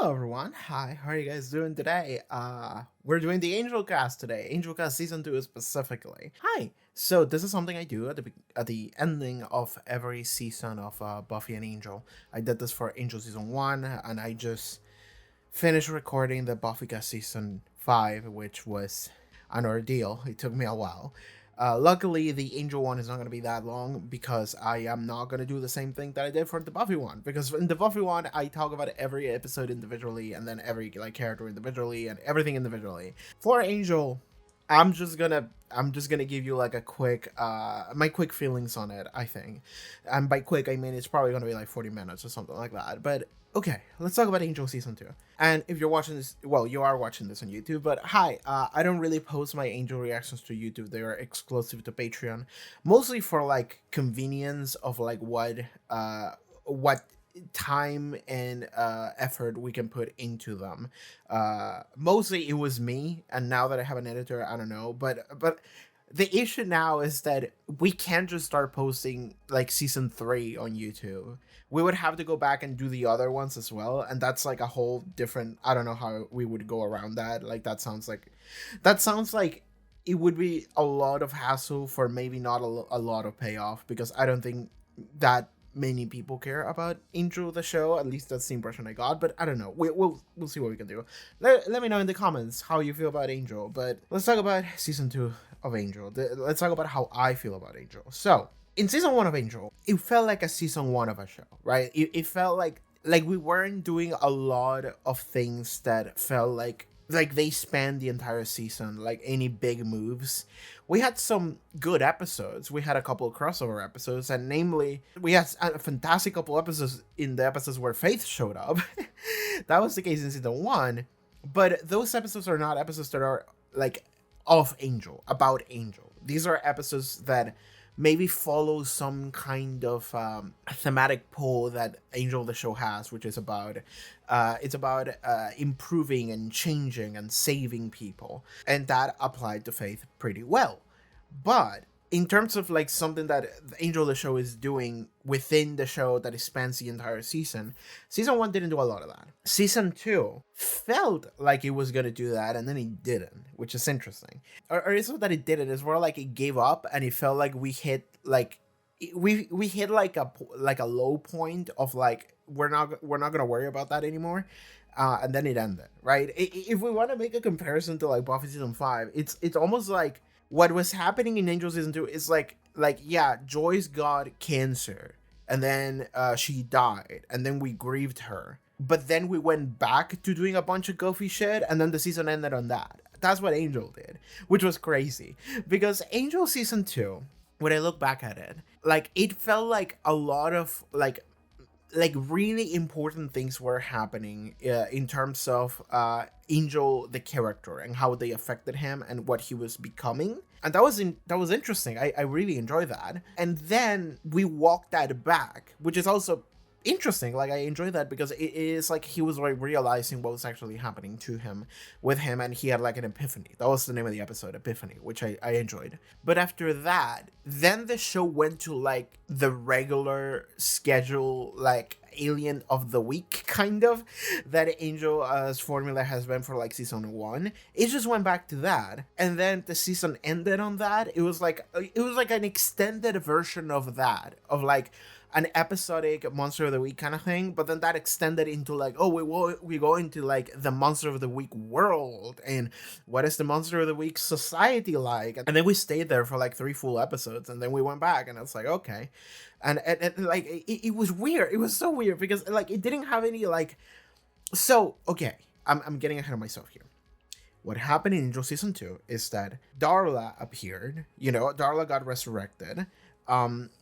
Hello everyone. Hi, how are you guys doing today? We're doing the Angelcast today. Angelcast season 2 specifically. Hi. So this is something I do at the ending of every season of Buffy and Angel. I did this for Angel season 1 and I just finished recording the Buffy cast season 5, which was an ordeal. It took me a while. Luckily, the Angel one is not going to be that long because I am not going to do the same thing that I did for the Buffy one. Because in the Buffy one, I talk about every episode individually and then every character individually and everything individually. For Angel, I'm just gonna give you like a quick my quick feelings on it, I think. And by quick I mean it's probably gonna be like 40 minutes or something like that. But okay, let's talk about Angel season 2. And if you're watching this, well, you are watching this on YouTube, but hi, I don't really post my Angel reactions to YouTube. They are exclusive to Patreon, mostly for like convenience of like what time and effort we can put into them. Mostly it was me, and now that I have an editor, I don't know, but the issue now is that we can't just start posting like season 3 on YouTube. We would have to go back and do the other ones as well, and that's like a whole different, I don't know how we would go around that. Like that sounds like it would be a lot of hassle for maybe not a lot of payoff, because I don't think that many people care about Angel the show. At least that's the impression I got. But I don't know. We'll see what we can do. Let me know in the comments how you feel about Angel. But let's talk about season 2 of Angel. Let's talk about how I feel about Angel. So in season 1 of Angel, it felt like a season 1 of a show, right? It felt like we weren't doing a lot of things that felt like they spanned the entire season, like any big moves. We had some good episodes. We had a couple of crossover episodes, and namely, we had a fantastic couple episodes in the episodes where Faith showed up. That was the case in season 1, but those episodes are not episodes that are like of Angel, about Angel. These are episodes that maybe follow some kind of thematic pull that Angel the show has, which is about improving and changing and saving people, and that applied to Faith pretty well. But in terms of like something that Angel the show is doing within the show that spans the entire season 1 didn't do a lot of that. Season 2 felt like it was gonna do that, and then it didn't, which is interesting. Or it's not that it didn't, it's more like it gave up, and it felt like we hit like we hit like a low point of like we're not gonna worry about that anymore. And then it ended, right? If we want to make a comparison to like Buffy season 5, it's almost like what was happening in Angel season 2 is like yeah, Joyce got cancer, and then she died, and then we grieved her, but then we went back to doing a bunch of goofy shit, and then the season ended on that. That's what Angel did, which was crazy, because Angel season 2, when I look back at it, like it felt like a lot of like really important things were happening in terms of Angel the character and how they affected him and what he was becoming, and that was interesting. I really enjoyed that, and then we walked that back, which is also interesting. Like I enjoy that because it is like he was like realizing what was actually happening to him with him, and he had like an epiphany. That was the name of the episode, Epiphany, which I enjoyed. But after that, then the show went to like the regular schedule, like alien of the week kind of that Angel's formula has been for like season 1. It just went back to that, and then the season ended on that. It was like an extended version of that, of like an episodic monster of the week kind of thing, but then that extended into like, oh, we go into like the monster of the week world, and what is the monster of the week society like, and then we stayed there for like 3 full episodes, and then we went back, and it's like, okay. And like it was weird. It was so weird because like it didn't have any like, so okay, I'm getting ahead of myself here. What happened in Angel season 2 is that Darla appeared. Darla got resurrected.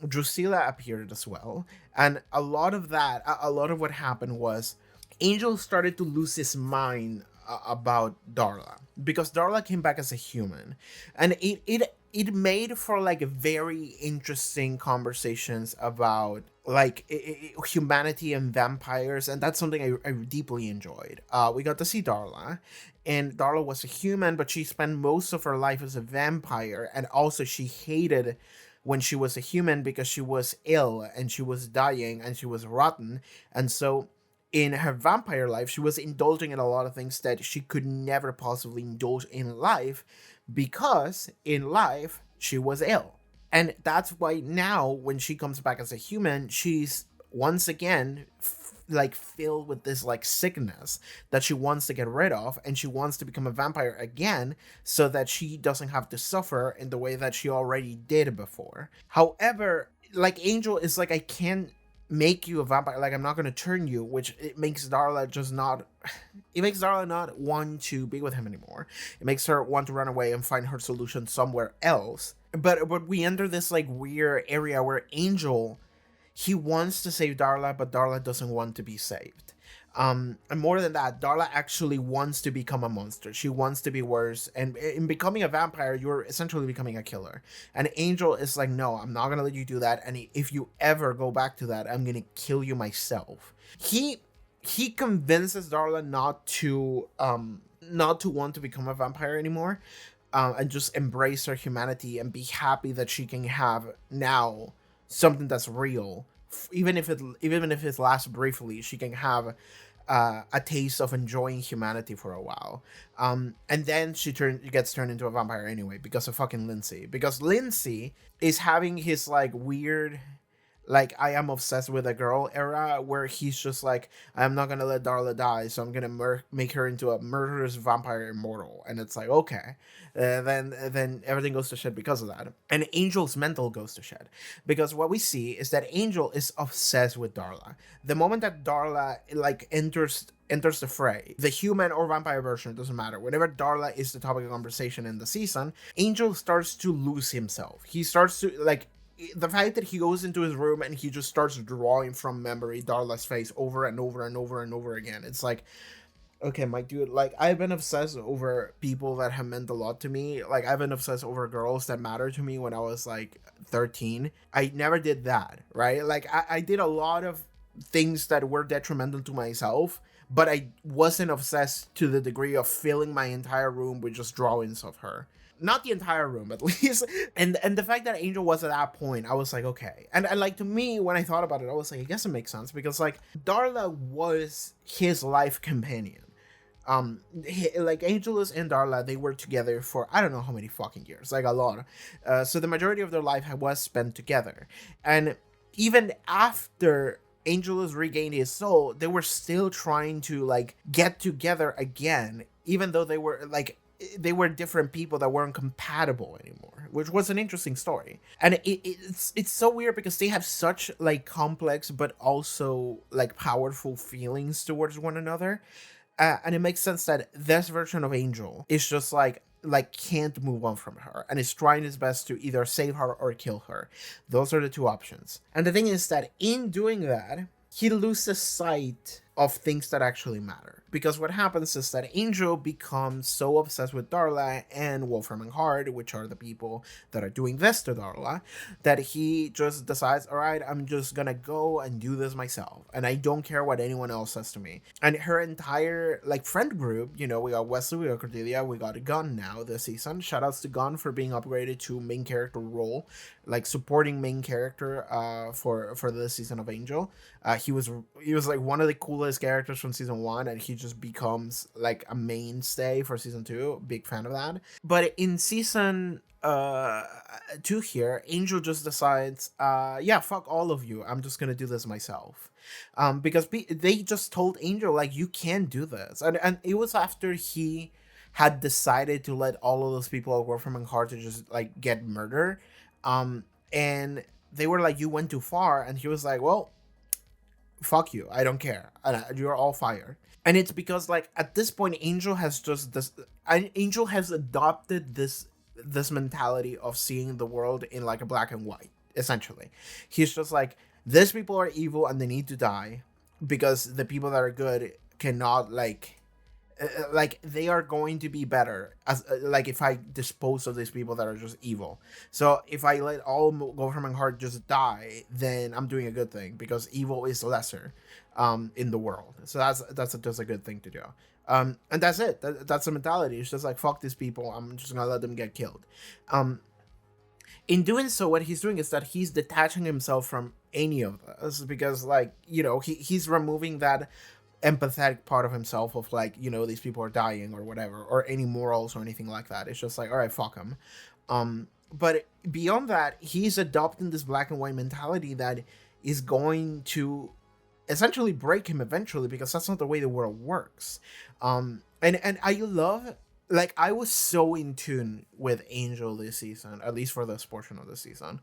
Drusilla appeared as well, and a lot of what happened was Angel started to lose his mind about Darla, because Darla came back as a human, and it made for like very interesting conversations about like humanity and vampires, and that's something I deeply enjoyed. We got to see Darla, and Darla was a human, but she spent most of her life as a vampire, and also she hated when she was a human because she was ill and she was dying and she was rotten, and so in her vampire life, she was indulging in a lot of things that she could never possibly indulge in life, because in life she was ill. And that's why now when she comes back as a human, she's once again like filled with this like sickness that she wants to get rid of, and she wants to become a vampire again so that she doesn't have to suffer in the way that she already did before. However, like Angel is like, I can't make you a vampire, like I'm not going to turn you, which it makes Darla just not it makes Darla not want to be with him anymore. It makes her want to run away and find her solution somewhere else. But we enter this like weird area where Angel, he wants to save Darla, but Darla doesn't want to be saved. And more than that, Darla actually wants to become a monster. She wants to be worse. And in becoming a vampire, you're essentially becoming a killer. And Angel is like, no, I'm not going to let you do that. And if you ever go back to that, I'm going to kill you myself. He convinces Darla not to want to become a vampire anymore. And just embrace her humanity and be happy that she can have now something that's real, even if it lasts briefly. She can have a taste of enjoying humanity for a while, and then she gets turned into a vampire anyway because of fucking Lindsay. Because Lindsay is having his like weird, like, I am obsessed with a girl era, where he's just like, I'm not gonna let Darla die, so I'm gonna make her into a murderous vampire immortal. And it's like, okay, then everything goes to shit because of that. And Angel's mental goes to shit because what we see is that Angel is obsessed with Darla. The moment that Darla like enters the fray, the human or vampire version, it doesn't matter. Whenever Darla is the topic of conversation in the season, Angel starts to lose himself. He starts to like, the fact that he goes into his room and he just starts drawing from memory Darla's face over and over and over and over again. It's like, okay, my dude, like, I've been obsessed over people that have meant a lot to me. Like, I've been obsessed over girls that mattered to me when I was like 13. I never did that, right? Like, I did a lot of things that were detrimental to myself, but I wasn't obsessed to the degree of filling my entire room with just drawings of her. Not the entire room, at least. And the fact that Angel was at that point, I was like, okay. And like, to me, when I thought about it, I was like, I guess it makes sense, because like Darla was his life companion. Like Angelus and Darla, they were together for I don't know how many fucking years, like a lot. So the majority of their life was spent together. And even after Angelus regained his soul, they were still trying to like get together again, even though they were different people that weren't compatible anymore, which was an interesting story. And it's so weird because they have such like complex but also like powerful feelings towards one another. And it makes sense that this version of Angel is just like can't move on from her and is trying his best to either save her or kill her. Those are the two options. And the thing is that in doing that, he loses sight of things that actually matter. Because what happens is that Angel becomes so obsessed with Darla and Wolfram and Hart, which are the people that are doing this to Darla, that he just decides, all right, I'm just gonna go and do this myself. And I don't care what anyone else says to me. And her entire like friend group, you know, we got Wesley, we got Cordelia, we got Gunn now this season. Shoutouts to Gunn for being upgraded to main character role, like supporting main character for this season of Angel. He was like one of the coolest characters from season 1, and he just becomes like a mainstay for season 2. Big fan of that. But in season 2 here, Angel just decides, yeah, fuck all of you, I'm just gonna do this myself. Because they just told Angel, like, you can't do this. And it was after he had decided to let all of those people at Wolfram and Hart to just like get murdered. And they were like, you went too far. And he was like, well, fuck you, I don't care, and you're all fired. And it's because like at this point, Angel has adopted this mentality of seeing the world in like a black and white. Essentially, he's just like, these people are evil and they need to die, because the people that are good cannot like they are going to be better as like if I dispose of these people that are just evil. So if I let all Wolfram and Hart just die, then I'm doing a good thing, because evil is lesser in the world. So that's just a good thing to do. And that's it. That's the mentality. It's just like, fuck these people, I'm just gonna let them get killed. In doing so, what he's doing is that he's detaching himself from any of this, because like, you know, he's removing that empathetic part of himself of like, these people are dying or whatever, or any morals or anything like that. It's just like, all right, fuck him. But beyond that, he's adopting this black and white mentality that is going to essentially break him eventually, because that's not the way the world works. And I love, like, I was so in tune with Angel this season, at least for this portion of the season,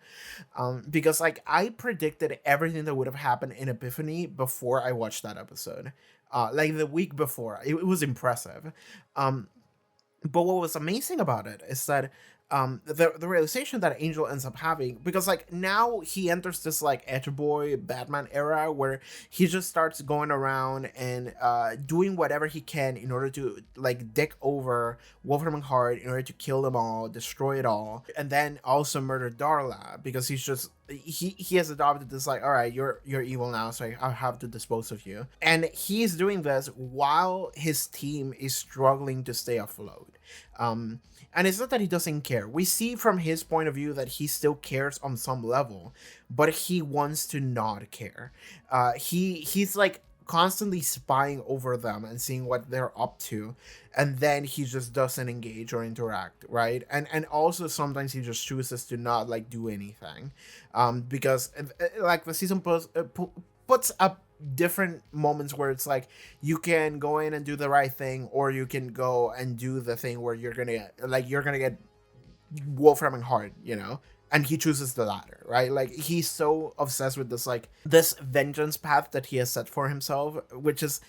because like I predicted everything that would have happened in Epiphany before I watched that episode, like the week before. It was impressive. But what was amazing about it is that the realization that Angel ends up having, because like now he enters this like edge boy Batman era where he just starts going around and doing whatever he can in order to like dick over Wolfram and Hart, in order to kill them all, destroy it all, and then also murder Darla, because he has adopted this like, all right, you're evil now, so I have to dispose of you. And he's doing this while his team is struggling to stay afloat. And it's not that he doesn't care. We see from his point of view that he still cares on some level, but he wants to not care. He's like constantly spying over them and seeing what they're up to, and then he just doesn't engage or interact, right? And also sometimes he just chooses to not like do anything, because like the season puts up different moments where it's like you can go in and do the right thing, or you can go and do the thing where you're gonna get Wolfram and Hart, and he chooses the latter, right? Like he's so obsessed with this vengeance path that he has set for himself, which is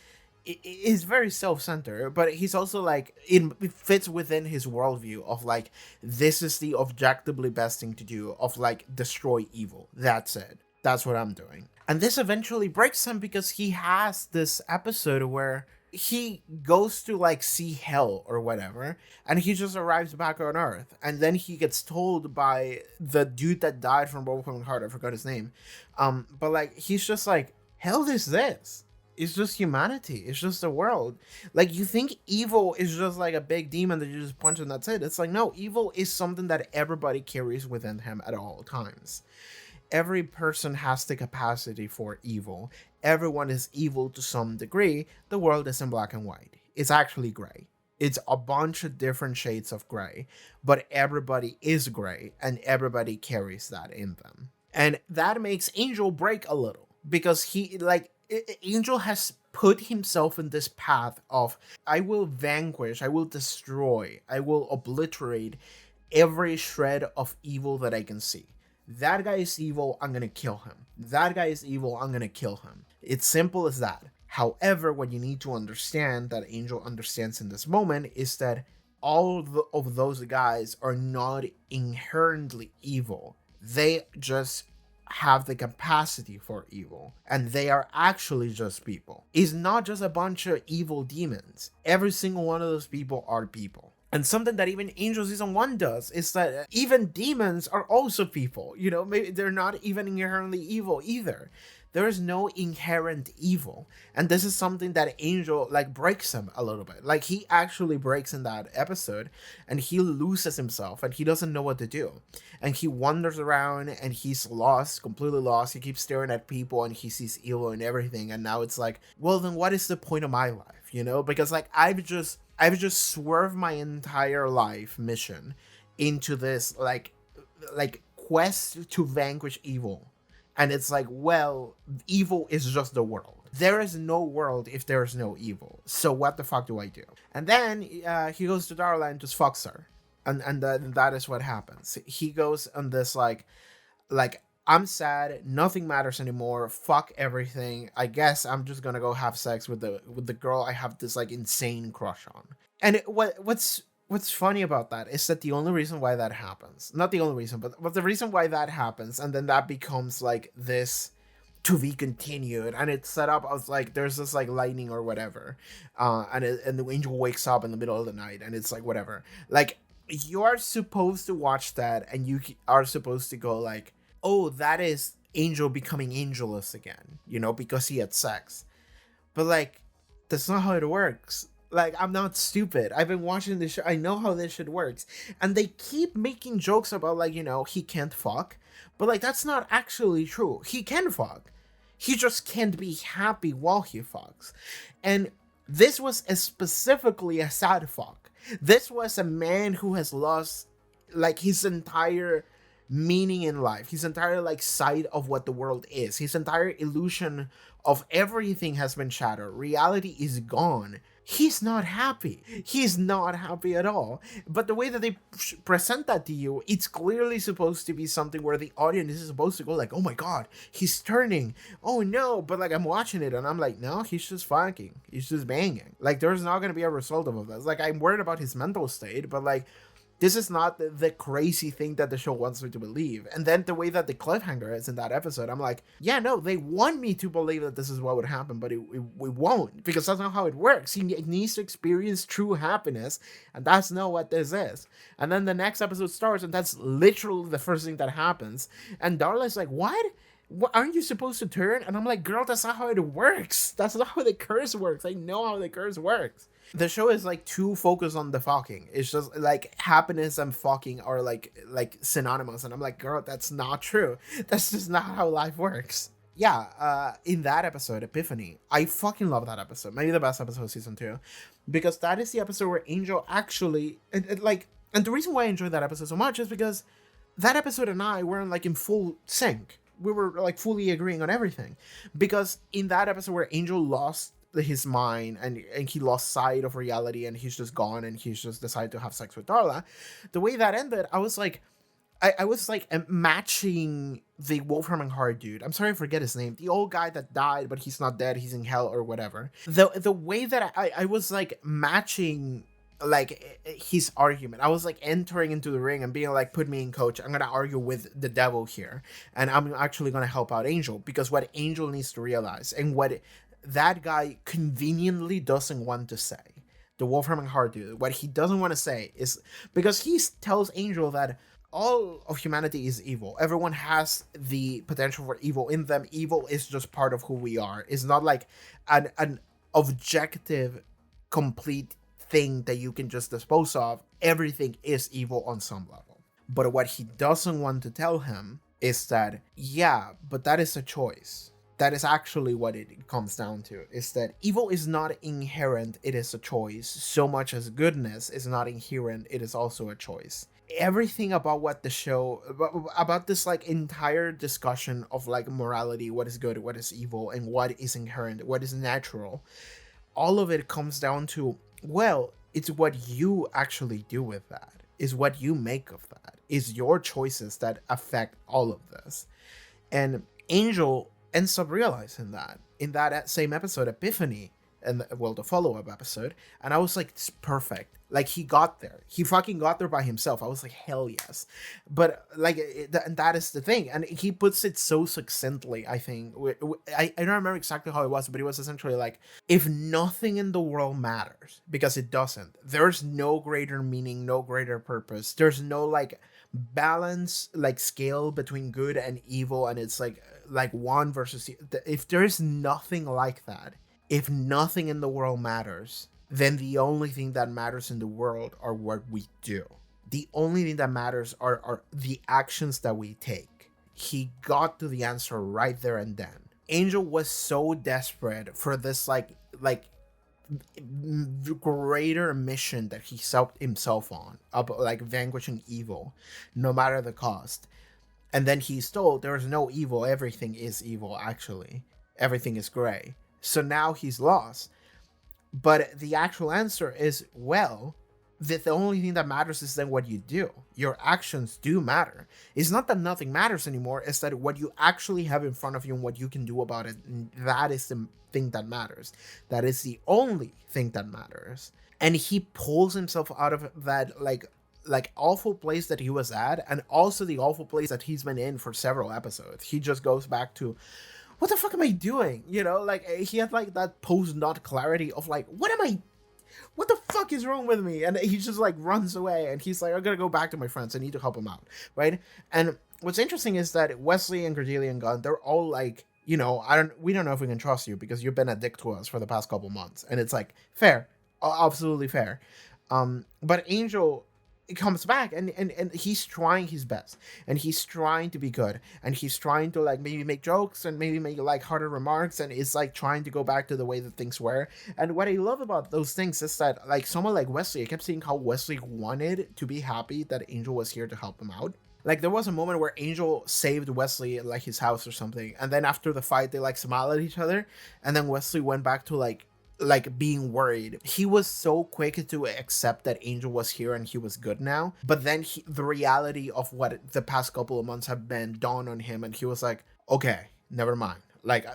very self-centered, but he's also like it fits within his worldview of like, this is the objectively best thing to do, of like destroy evil. That's it. That's what I'm doing. And this eventually breaks him, because he has this episode where he goes to like see hell or whatever, and he just arrives back on Earth, and then he gets told by the dude that died from Wolfram and Hart, I forgot his name, but like he's just like, hell is this? It's just humanity. It's just the world. Like, you think evil is just like a big demon that you just punch and that's it. It's like, no, evil is something that everybody carries within him at all times. Every person has the capacity for evil. Everyone is evil to some degree. The world isn't black and white. It's actually gray. It's a bunch of different shades of gray, but everybody is gray, and everybody carries that in them. And that makes Angel break a little, because Angel has put himself in this path of, I will vanquish, I will destroy, I will obliterate every shred of evil that I can see. That guy is evil, I'm gonna kill him. That guy is evil, I'm gonna kill him. It's simple as that. However, what you need to understand, that Angel understands in this moment, is that all of those guys are not inherently evil. They just have the capacity for evil, and they are actually just people. It's not just a bunch of evil demons. Every single one of those people are people. And something that even Angel Season 1 does is that even demons are also people. Maybe they're not even inherently evil either. There is no inherent evil. And this is something that Angel, breaks him a little bit. Like, he actually breaks in that episode, and he loses himself, and he doesn't know what to do. And he wanders around, and he's lost, completely lost. He keeps staring at people, and he sees evil and everything. And now it's like, well, then what is the point of my life? Because, I've just swerved my entire life mission into this quest to vanquish evil. And it's like, well, evil is just the world. There is no world if there is no evil. So what the fuck do I do? And then he goes to Darla and just fucks her. And that is what happens. He goes on this I'm sad, nothing matters anymore, fuck everything. I guess I'm just gonna go have sex with the girl I have this insane crush on. And what's funny about that is that the only reason why that happens, not the only reason, but the reason why that happens, and then that becomes this to be continued, and it's set up as there's this lightning or whatever, and the angel wakes up in the middle of the night, and it's whatever. You are supposed to watch that, and you are supposed to go oh, that is Angel becoming angelus again, because he had sex. But that's not how it works. I'm not stupid. I've been watching this show. I know how this shit works. And they keep making jokes about he can't fuck. But that's not actually true. He can fuck. He just can't be happy while he fucks. And this was specifically a sad fuck. This was a man who has lost like his entire meaning in life, his entire like sight of what the world is, his entire illusion of everything has been shattered. Reality is gone. He's not happy. He's not happy at all. But the way that they present that to you, it's clearly supposed to be something where the audience is supposed to go like, oh my god, he's turning. Oh no. But like I'm watching it and I'm like, no, he's just fucking. He's just banging. Like there's not going to be a result of this. Like I'm worried about his mental state, but like this is not the crazy thing that the show wants me to believe. And then the way that the cliffhanger is in that episode, I'm like, yeah, no, they want me to believe that this is what would happen, but it won't, because that's not how it works. He needs to experience true happiness, and that's not what this is. And then the next episode starts, and that's literally the first thing that happens. And Darla's like, what? Aren't you supposed to turn? And I'm like, girl, that's not how it works. That's not how the curse works. I know how the curse works. The show is like too focused on the fucking. It's just like happiness and fucking are like synonymous. And I'm like, girl, that's not true. That's just not how life works. Yeah, in that episode, Epiphany, I fucking love that episode. Maybe the best episode of season 2. Because that is the episode where Angel actually, and the reason why I enjoyed that episode so much is because that episode and I were like in full sync. We were like fully agreeing on everything. Because in that episode where Angel lost his mind and he lost sight of reality and he's just gone and he's just decided to have sex with Darla, the way that ended, I was like, I was like matching the Wolfram and Hart dude. I'm sorry, I forget his name. The old guy that died, but he's not dead. He's in hell or whatever. The way that I was like matching like his argument. I was like entering into the ring and being like, put me in, coach. I'm gonna argue with the devil here, and I'm actually gonna help out Angel, because what Angel needs to realize and what that guy conveniently doesn't want to say, the Wolfram and Hart dude, what he doesn't want to say is, because he tells Angel that all of humanity is evil. Everyone has the potential for evil in them. Evil is just part of who we are. It's not like an objective, complete thing that you can just dispose of. Everything is evil on some level. But what he doesn't want to tell him is that, yeah, but that is a choice. That is actually what it comes down to, is that evil is not inherent, it is a choice, so much as goodness is not inherent, it is also a choice. Everything about what the show, about this like entire discussion of like morality, what is good, what is evil, and what is inherent, what is natural, all of it comes down to, well, it's what you actually do with that, is what you make of that, is your choices that affect all of this. And Angel ends up realizing that in that same episode, Epiphany, and well, the follow-up episode, and I was like, it's perfect. Like, he got there. He fucking got there by himself. I was like, hell yes. But like, and that is the thing, and he puts it so succinctly, I think. I don't remember exactly how it was, but it was essentially like, if nothing in the world matters, because it doesn't, there's no greater meaning, no greater purpose, there's no like balance, like scale between good and evil, and it's like one versus, if there's nothing like that, if nothing in the world matters, then the only thing that matters in the world are what we do. The only thing that matters are the actions that we take. He got to the answer right there and then. Angel was so desperate for this like greater mission that he set himself on, about like vanquishing evil, no matter the cost. And then he's told there's no evil, everything is evil, actually. Everything is gray. So now he's lost. But the actual answer is, well, that the only thing that matters is then what you do. Your actions do matter. It's not that nothing matters anymore, it's that what you actually have in front of you and what you can do about it, that is the thing that matters. That is the only thing that matters. And he pulls himself out of that like awful place that he was at, and also the awful place that he's been in for several episodes. He just goes back to, what the fuck am I doing? You know, like he had like that post-nut clarity of like, what the fuck is wrong with me? And he just like runs away, and he's like, I'm gonna go back to my friends, I need to help him out, right? And what's interesting is that Wesley and Cordelia and Gunn, they're all like, you know, we don't know if we can trust you because you've been a dick to us for the past couple months. And it's like, fair, absolutely fair. But Angel it comes back, and he's trying his best, and he's trying to be good, and he's trying to like maybe make jokes and maybe make like harder remarks, and it's like trying to go back to the way that things were. And what I love about those things is that like someone like Wesley, I kept seeing how Wesley wanted to be happy that Angel was here to help him out. Like there was a moment where Angel saved Wesley at like his house or something, and then after the fight they like smiled at each other, and then Wesley went back to like being worried. He was so quick to accept that Angel was here and he was good now, but then the reality of what the past couple of months have been dawned on him, and he was like, okay, never mind. Like,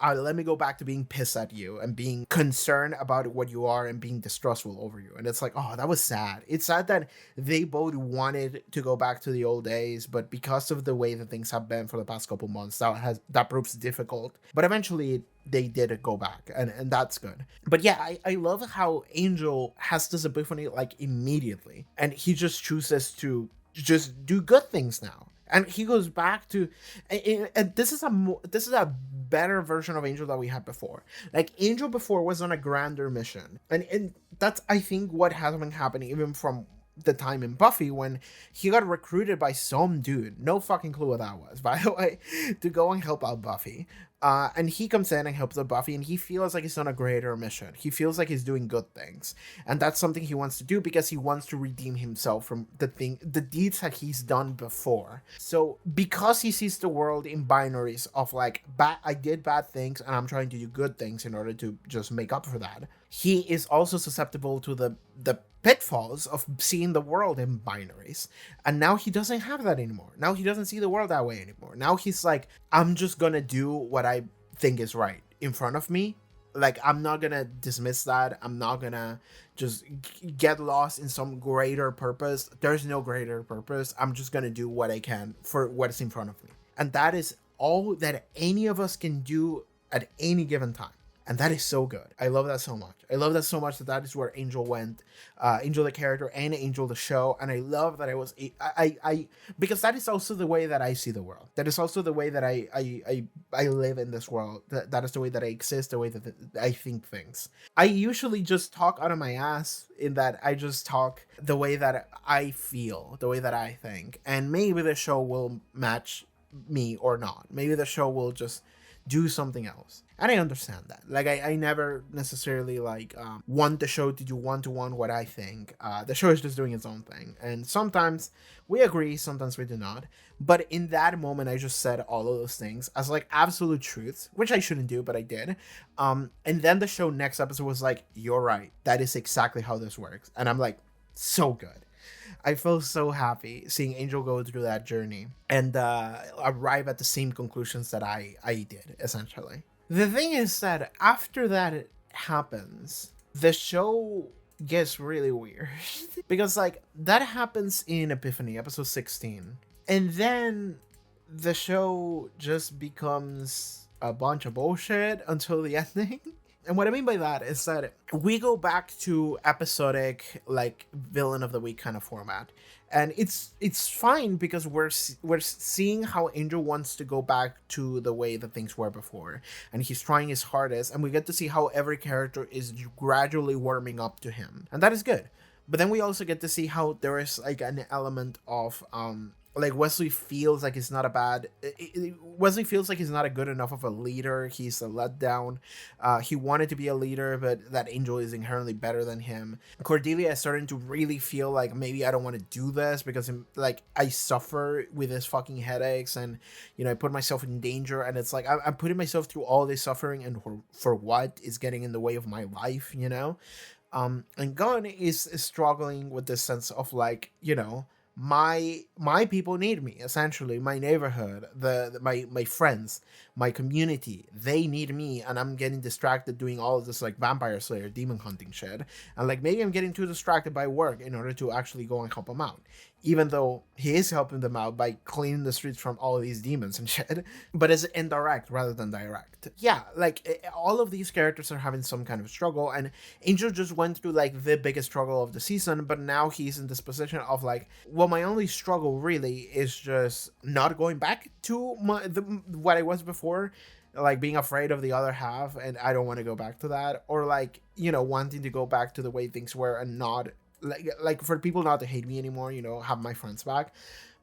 let me go back to being pissed at you and being concerned about what you are and being distrustful over you. And it's like, oh, that was sad. It's sad that they both wanted to go back to the old days, but because of the way that things have been for the past couple months, that proves difficult. But eventually they did go back, and that's good. But yeah, I love how Angel has this epiphany like immediately, and he just chooses to just do good things now. And he goes back to, and this is a better version of Angel that we had before. Like Angel before was on a grander mission, and that's I think what has been happening even from the time in Buffy when he got recruited by some dude, no fucking clue what that was, by the way, to go and help out Buffy. And he comes in and helps out Buffy, and he feels like he's on a greater mission. He feels like he's doing good things, and that's something he wants to do because he wants to redeem himself from the deeds that he's done before. So because he sees the world in binaries of like, I did bad things and I'm trying to do good things in order to just make up for that, he is also susceptible to the pitfalls of seeing the world in binaries. And now he doesn't have that anymore. Now he doesn't see the world that way anymore. Now he's like, I'm just gonna do what I think is right in front of me. Like, I'm not gonna dismiss that. I'm not gonna just get lost in some greater purpose. There's no greater purpose. I'm just gonna do what I can for what's in front of me. And that is all that any of us can do at any given time. And that is so good. I love that so much. I love that so much that is where Angel went. Angel the character and Angel the show. And I love that I because that is also the way that I see the world. That is also the way that I live in this world. That is the way that I exist, the way that I think things. I usually just talk out of my ass in that I just talk the way that I feel, the way that I think. And maybe the show will match me or not. Maybe the show will just do something else. And I understand that. Like, I never necessarily like want the show to do one-to-one what I think. The show is just doing its own thing. And sometimes we agree, sometimes we do not. But in that moment, I just said all of those things as like absolute truths, which I shouldn't do, but I did. And then the show next episode was like, you're right. That is exactly how this works. And I'm like, so good. I feel so happy seeing Angel go through that journey and arrive at the same conclusions that I did, essentially. The thing is that after that happens, the show gets really weird. Because, like, that happens in Epiphany, episode 16. And then the show just becomes a bunch of bullshit until the ending. And what I mean by that is that we go back to episodic, like, villain of the week kind of format. And it's fine because we're seeing how Angel wants to go back to the way that things were before. And he's trying his hardest. And we get to see how every character is gradually warming up to him. And that is good. But then we also get to see how there is, like, an element of like Wesley feels like he's not a bad Wesley feels like he's not a good enough of a leader. He's a letdown. He wanted to be a leader, but that Angel is inherently better than him. Cordelia is starting to really feel like maybe I don't want to do this because like I suffer with this fucking headaches and, you know, I put myself in danger, and it's like I'm putting myself through all this suffering, and for what is getting in the way of my life, you know. And Gunn is struggling with this sense of like, you know, my people need me, essentially. My neighborhood, my friends, my community, they need me, and I'm getting distracted doing all of this like vampire slayer demon hunting shit, and like maybe I'm getting too distracted by work in order to actually go and help them out, even though he is helping them out by cleaning the streets from all of these demons and shit. But it's indirect rather than direct. Yeah, like all of these characters are having some kind of struggle, and Angel just went through like the biggest struggle of the season, but now he's in this position of like, well, my only struggle really is just not going back to what I was before, like being afraid of the other half, and I don't want to go back to that, or like, you know, wanting to go back to the way things were and not like for people not to hate me anymore, have my friends back.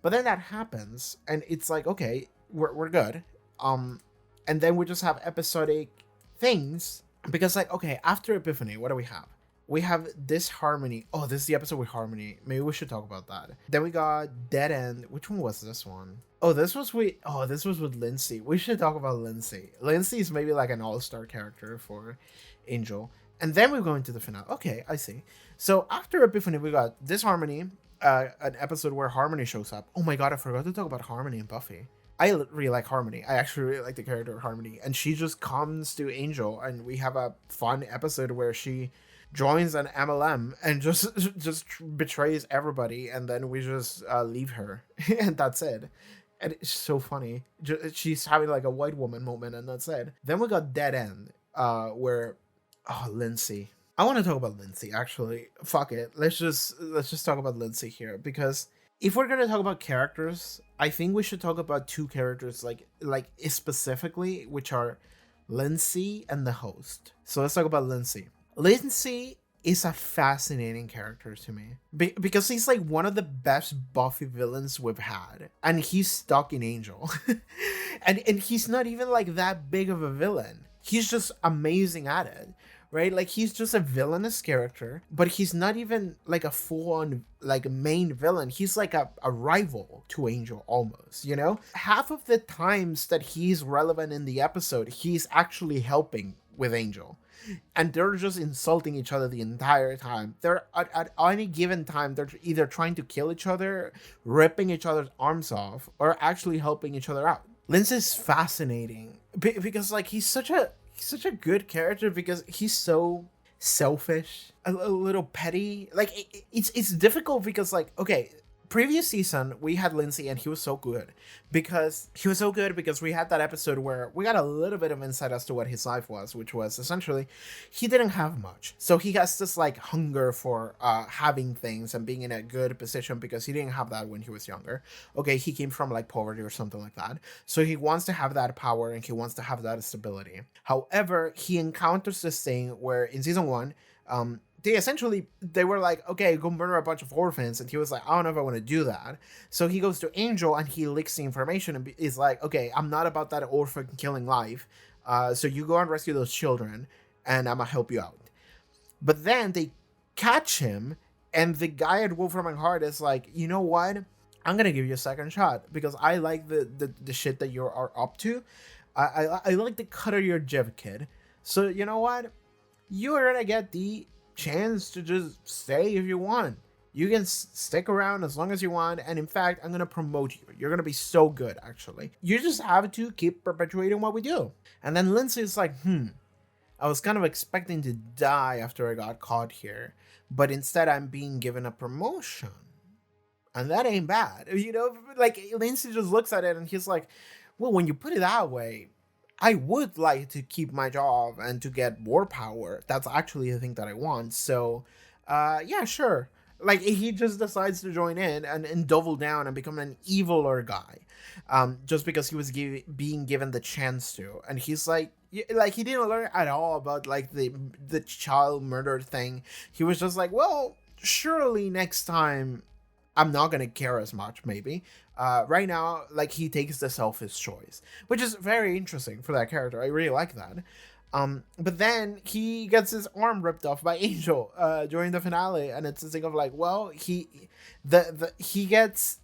But then that happens, and it's like, okay, we're good. And then we just have episodic things, because like, okay, after Epiphany, what do we have? We have this Harmony. Oh, this is the episode with Harmony. Maybe we should talk about that. Then we got Dead End. Which one was this one? Oh, this was with Lindsay. We should talk about Lindsay. Lindsay is maybe like an all-star character for Angel. And then we're going to the finale. Okay, I see. So after Epiphany, we got this Harmony, an episode where Harmony shows up. Oh my god, I forgot to talk about Harmony and Buffy. I really like Harmony. I actually really like the character of Harmony. And she just comes to Angel, and we have a fun episode where she joins an MLM and just betrays everybody, and then we just leave her, and that's it. And it's so funny. She's having like a white woman moment, and that's it. Then we got Dead End, where Lindsay. I want to talk about Lindsay. Actually, fuck it. Let's just talk about Lindsay here, because if we're gonna talk about characters, I think we should talk about two characters, like specifically, which are Lindsay and the host. So let's talk about Lindsay. Lindsay is a fascinating character to me, because he's like one of the best Buffy villains we've had, and he's stuck in Angel. and he's not even like that big of a villain. He's just amazing at it, right? Like, he's just a villainous character, but he's not even like a full-on like main villain. He's like a rival to Angel almost, half of the times that he's relevant in the episode, he's actually helping with Angel. And they're just insulting each other the entire time. They're at any given time, they're either trying to kill each other, ripping each other's arms off, or actually helping eeach other out. Lindsay's fascinating because like he's such a good character, because he's so selfish, a little petty. Like it's difficult because like, okay, previous season we had Lindsay, and he was so good because we had that episode where we got a little bit of insight as to what his life was, which was essentially he didn't have much, so he has this like hunger for having things and being in a good position, because he didn't have that when he was younger. Okay, he came from like poverty or something like that, so he wants to have that power and he wants to have that stability. However, he encounters this thing where in season 1, they were like, okay, go murder a bunch of orphans, and he was like, I don't know if I want to do that. So he goes to Angel and he leaks the information and is like, okay, I'm not about that orphan killing life, so you go and rescue those children and I'm gonna help you out. But then they catch him, and the guy at Wolfram and Hart is like, you know what, I'm gonna give you a second shot because I like the shit that you are up to. I like the cut of your jib, kid. So you know what, you're gonna get the chance to just stay if you want. You can stick around as long as you want, and in fact, I'm gonna promote you. You're gonna be so good, actually. You just have to keep perpetuating what we do. And then Lindsay's like, I was kind of expecting to die after I got caught here, but instead I'm being given a promotion. And that ain't bad. Like, Lindsay just looks at it and he's like, well, when you put it that way, I would like to keep my job and to get more power. That's actually the thing that I want. So, yeah, sure. Like, he just decides to join in and double down and become an eviler guy. Just because he was being given the chance to. And he's like he didn't learn at all about, like, the child murder thing. He was just like, well, surely next time I'm not going to care as much, maybe. Right now, like, he takes the selfish choice, which is very interesting for that character. I really like that. But then he gets his arm ripped off by Angel during the finale, and it's a thing of like, well, he gets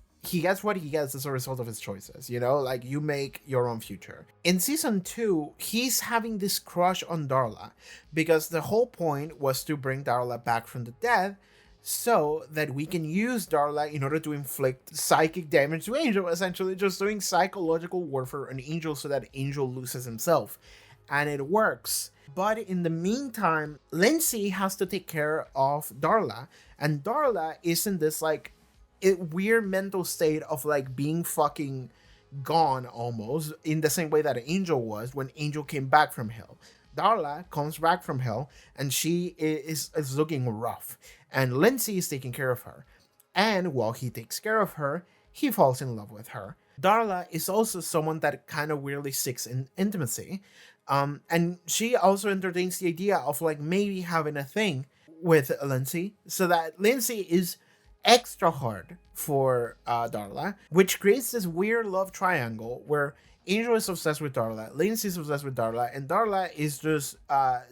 what he gets as a result of his choices, like, you make your own future. In season 2, he's having this crush on Darla, because the whole point was to bring Darla back from the dead, so that we can use Darla in order to inflict psychic damage to Angel, essentially just doing psychological warfare on Angel so that Angel loses himself. And it works. But in the meantime, Lindsay has to take care of Darla, and Darla is in this like weird mental state of like being fucking gone, almost in the same way that Angel was when Angel came back from hell. Darla comes back from hell, and she is looking rough, and Lindsay is taking care of her. And while he takes care of her, he falls in love with her. Darla is also someone that kind of weirdly seeks in intimacy, and she also entertains the idea of like maybe having a thing with Lindsay, so that Lindsay is extra hard for Darla, which creates this weird love triangle where Angel is obsessed with Darla, Lindsay is obsessed with Darla, and Darla is just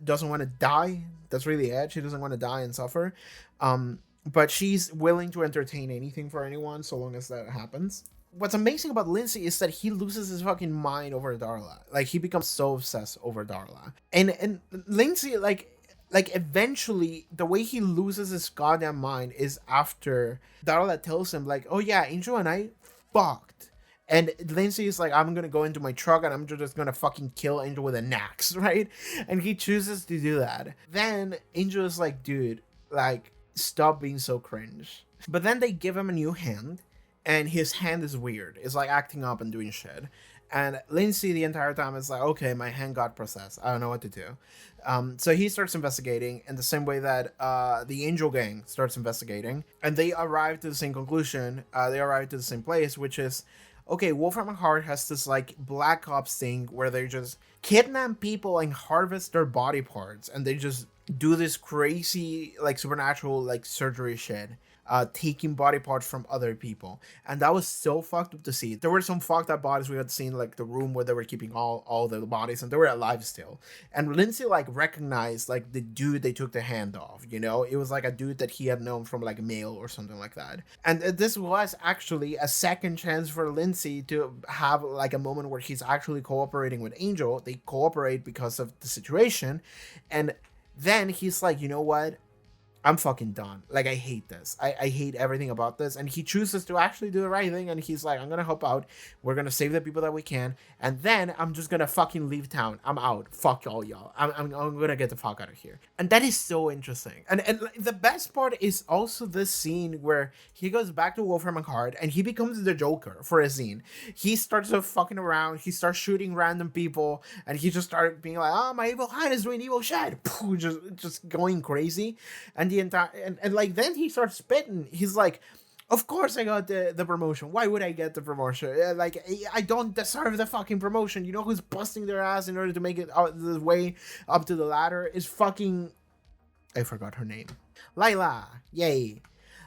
doesn't want to die. That's really it. She doesn't want to die and suffer. But she's willing to entertain anything for anyone so long as that happens. What's amazing about Lindsay is that he loses his fucking mind over Darla. Like, he becomes so obsessed over Darla. And Lindsay, like eventually the way he loses his goddamn mind is after Darla tells him, like, oh yeah, Angel and I fucked. And Lindsay is like, I'm gonna go into my truck and I'm just gonna fucking kill Angel with an axe, right? And he chooses to do that. Then Angel is like, dude, like, stop being so cringe. But then they give him a new hand, and his hand is weird. It's like acting up and doing shit. And Lindsay the entire time is like, okay, my hand got possessed. I don't know what to do. So he starts investigating in the same way that the Angel Gang starts investigating. And they arrive to the same conclusion. They arrive to the same place, which is, okay, Wolfram and Hart has this like Black Ops thing where they just kidnap people and harvest their body parts. And they just do this crazy like supernatural like surgery shit. Taking body parts from other people, and that was so fucked up to see. There were some fucked up bodies we had seen, like the room where they were keeping all the bodies, and they were alive still. And Lindsay like recognized like the dude they took the hand off. You know, it was like a dude that he had known from like mail or something like that. And this was actually a second chance for Lindsay to have like a moment where he's actually cooperating with Angel. They cooperate because of the situation, and then he's like, you know what? I'm fucking done. Like, I hate this. I hate everything about this. And he chooses to actually do the right thing. And he's like, I'm going to help out. We're going to save the people that we can. And then I'm just going to fucking leave town. I'm out. Fuck all y'all. I'm going to get the fuck out of here. And that is so interesting. And the best part is also this scene where he goes back to Wolfram and Hart and he becomes the Joker for a scene. He starts fucking around. He starts shooting random people. And he just started being like, oh, my evil hand is doing evil shit. Just going crazy. And the entire and like then he starts spitting. He's like, of course I got the promotion. Why would I get the promotion? Like, I don't deserve the fucking promotion. You know who's busting their ass in order to make it out the way up to the ladder is fucking, I forgot her name, Lila. Yay.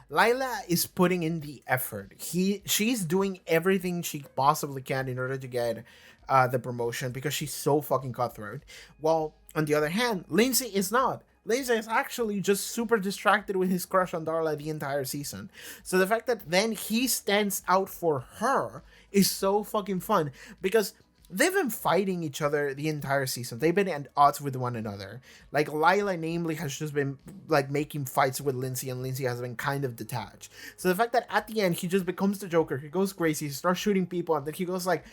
Lila is putting in the effort. She's doing everything she possibly can in order to get the promotion because she's so fucking cutthroat. While on the other hand, Lindsay is not. Lindsay is actually just super distracted with his crush on Darla the entire season. So the fact that then he stands out for her is so fucking fun because they've been fighting each other the entire season. They've been at odds with one another. Like, Lila, namely, has just been, like, making fights with Lindsay, and Lindsay has been kind of detached. So the fact that at the end, he just becomes the Joker, he goes crazy, he starts shooting people, and then he goes like,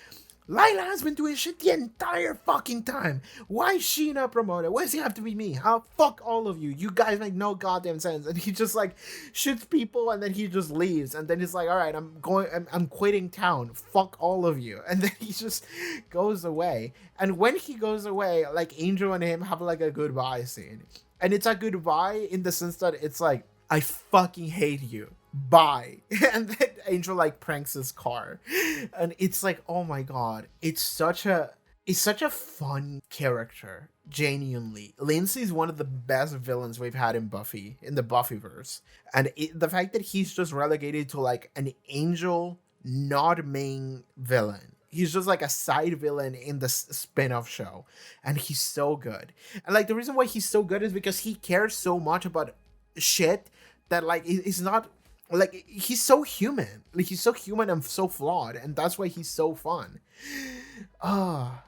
Lila has been doing shit the entire fucking time. Why is she not promoted? Why does it have to be me? How? Fuck all of you. You guys make no goddamn sense. And he just like shoots people and then he just leaves. And then he's like, all right, I'm quitting town. Fuck all of you. And then he just goes away. And when he goes away, like Angel and him have like a goodbye scene. And it's a goodbye in the sense that it's like, I fucking hate you. Bye. And then Angel like pranks his car. And it's like, oh my god. It's such a fun character. Genuinely. Lindsay's one of the best villains we've had in Buffy, in the Buffyverse. And the fact that he's just relegated to like an Angel, not main villain. He's just like a side villain in the spin-off show. And he's so good. And like the reason why he's so good is because he cares so much about shit that like he's not like, he's so human. Like, he's so human and so flawed, and that's why he's so fun.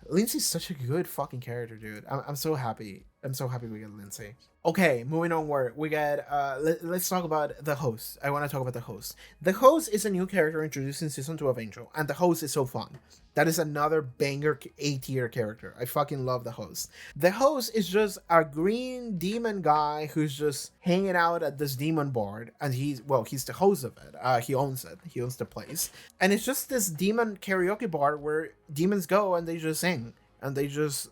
Lindsay's such a good fucking character, dude. I'm so happy. I'm so happy we get Lindsay. Okay, moving onward, we get, let's talk about the host. I want to talk about the host. The host is a new character introduced in Season 2 of Angel, and the host is so fun. That is another banger A-tier character. I fucking love the host. The host is just a green demon guy who's just hanging out at this demon board, and he's the host of it. He owns it. He owns the place. And it's just this demon karaoke bar where demons go and they just sing. And they just,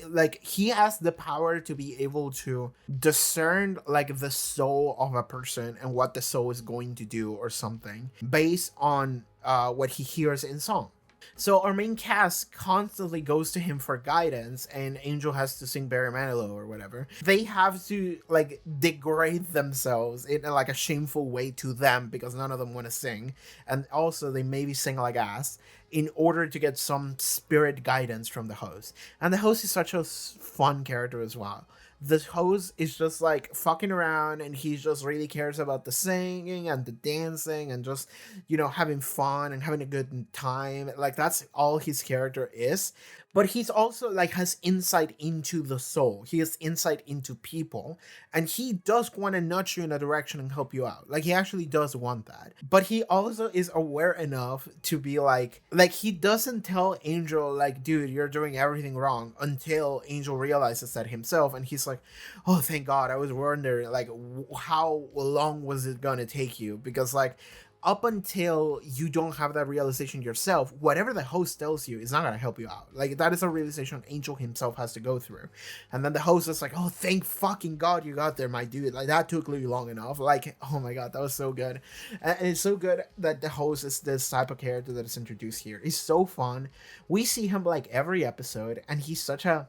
like, he has the power to be able to discern, like, the soul of a person and what the soul is going to do or something based on what he hears in song. So our main cast constantly goes to him for guidance, and Angel has to sing Barry Manilow or whatever. They have to like degrade themselves in like a shameful way to them because none of them want to sing, and also they maybe sing like ass in order to get some spirit guidance from the host. And the host is such a fun character as well. The host is just like fucking around, and he just really cares about the singing and the dancing and just, you know, having fun and having a good time. Like that's all his character is. But he's also like has insight into the soul. He has insight into people, and he does want to nudge you in a direction and help you out. Like he actually does want that. But he also is aware enough to be like he doesn't tell Angel like, dude, you're doing everything wrong, until Angel realizes that himself, and he's like, oh, thank God. I was wondering like how long was it gonna take you? Because like up until you don't have that realization yourself, whatever the host tells you is not going to help you out. Like that is a realization Angel himself has to go through. And then the host is like, oh, thank fucking God you got there, my dude. Like that took you long enough. Like, oh my God, that was so good. And it's so good that the host is this type of character that is introduced here. He's so fun. We see him like every episode, and he's such a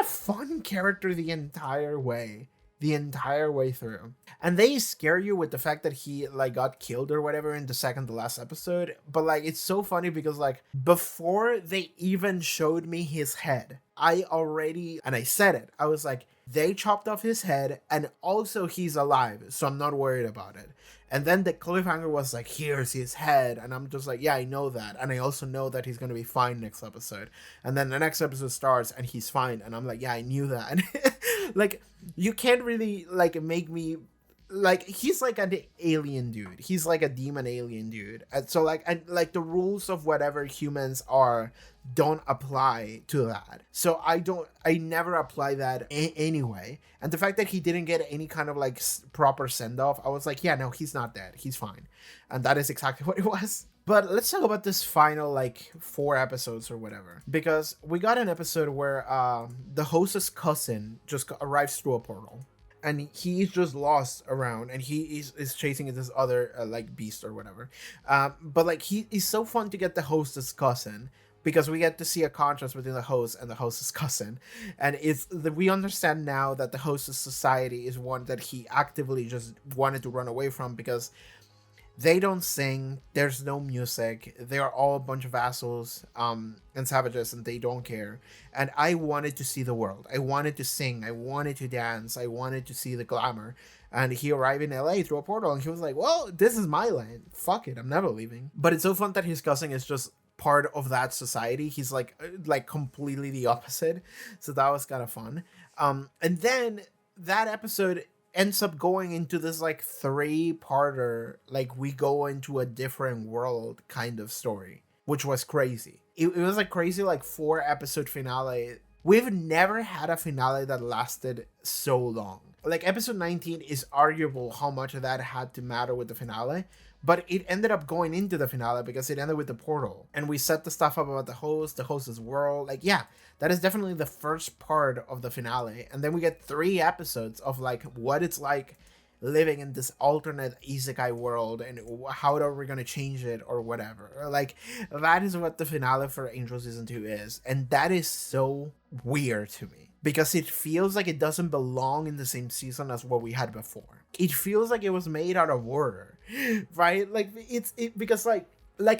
fun character the entire way through. And they scare you with the fact that he like got killed or whatever in the second to last episode, but like it's so funny because like before they even showed me his head, I said it, I was like, they chopped off his head and also he's alive, so I'm not worried about it. And then the cliffhanger was like, here's his head, and I'm just like, yeah, I know that, and I also know that he's gonna be fine next episode. And then the next episode starts and he's fine, and I'm like, yeah, I knew that. Like you can't really like make me like, he's like an alien dude, he's like a demon alien dude, and so like, and like the rules of whatever humans are don't apply to that, so I never apply that anyway. And the fact that he didn't get any kind of like proper send-off, I was like, yeah, no, he's not dead, he's fine. And that is exactly what it was. But let's talk about this final like 4 episodes or whatever, because we got an episode where the host's cousin just arrives through a portal, and he's just lost around, and he is chasing this other like beast or whatever. But like he's so fun to get the host's cousin, because we get to see a contrast between the host and the host's cousin. And we understand now that the host's society is one that he actively just wanted to run away from, because they don't sing, there's no music, they are all a bunch of assholes and savages, and they don't care. And I wanted to see the world, I wanted to sing, I wanted to dance, I wanted to see the glamour. And he arrived in LA through a portal, and he was like, well, this is my land, fuck it, I'm never leaving. But it's so fun that his cousin is just part of that society. He's like completely the opposite, so that was kind of fun. And then that episode ends up going into this like 3-parter, like we go into a different world kind of story, which was crazy. It was like crazy, like 4-episode finale. We've never had a finale that lasted so long. Like episode 19 is arguable how much of that had to matter with the finale, but it ended up going into the finale because it ended with the portal, and we set the stuff up about the host's world. Like, yeah, that is definitely the first part of the finale. And then we get 3 episodes of like what it's like living in this alternate isekai world, and how are we going to change it or whatever. Like, that is what the finale for Angel Season 2 is. And that is so weird to me, because it feels like it doesn't belong in the same season as what we had before. It feels like it was made out of order, right? Like because like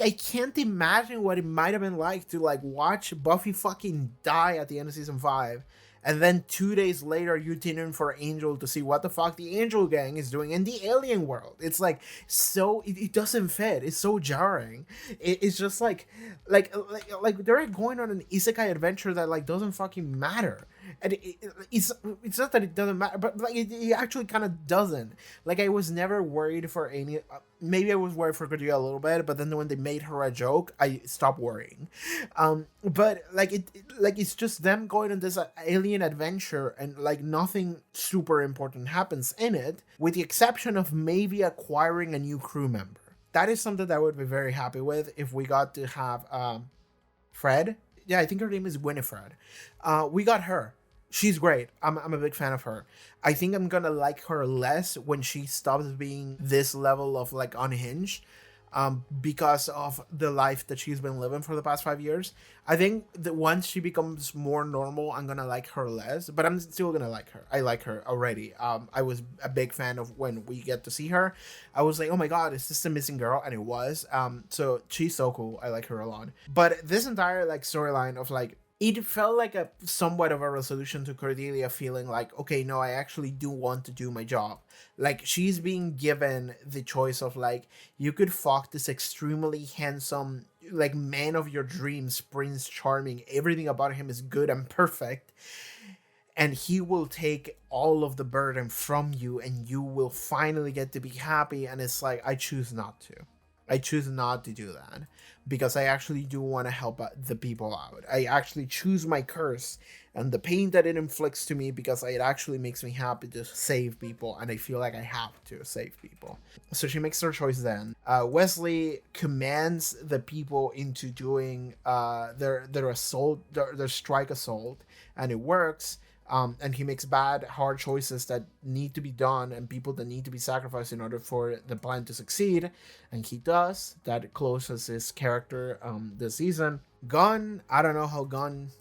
I can't imagine what it might have been like to like watch Buffy fucking die at the end of season 5, and then 2 days later you tune in for Angel to see what the fuck the Angel gang is doing in the alien world. It's like, so it doesn't fit. It's so jarring. It's just like they're going on an isekai adventure that like doesn't fucking matter. And it's not that it doesn't matter, but like it actually kind of doesn't. Like, I was never worried for any. Maybe I was worried for Cordelia a little bit, but then when they made her a joke, I stopped worrying. But like it's just them going on this alien adventure, and like nothing super important happens in it, with the exception of maybe acquiring a new crew member. That is something that I would be very happy with if we got to have Fred. Yeah, I think her name is Winifred. We got her. She's great. I'm a big fan of her. I think I'm gonna like her less when she stops being this level of like unhinged. because of the life that she's been living for the past 5 years. I think that once she becomes more normal, I'm gonna like her less, but I'm still gonna like her. I like her already. I was a big fan of when we get to see her. I was like, oh my god, is this the missing girl? And it was. So she's so cool. I like her a lot. But this entire like storyline of like, it felt like a somewhat of a resolution to Cordelia feeling like, okay, no, I actually do want to do my job. Like, she's being given the choice of like, you could fuck this extremely handsome, like, man of your dreams, Prince Charming. Everything about him is good and perfect, and he will take all of the burden from you, and you will finally get to be happy. And it's like, I choose not to. I choose not to do that because I actually do want to help the people out. I actually choose my curse and the pain that it inflicts to me because it actually makes me happy to save people, and I feel like I have to save people. So she makes her choice then. Wesley commands the people into doing their assault, their strike assault, and it works. And he makes bad, hard choices that need to be done and people that need to be sacrificed in order for the plan to succeed. And he does. That closes his character this season. Gunn, I don't know how Gunn...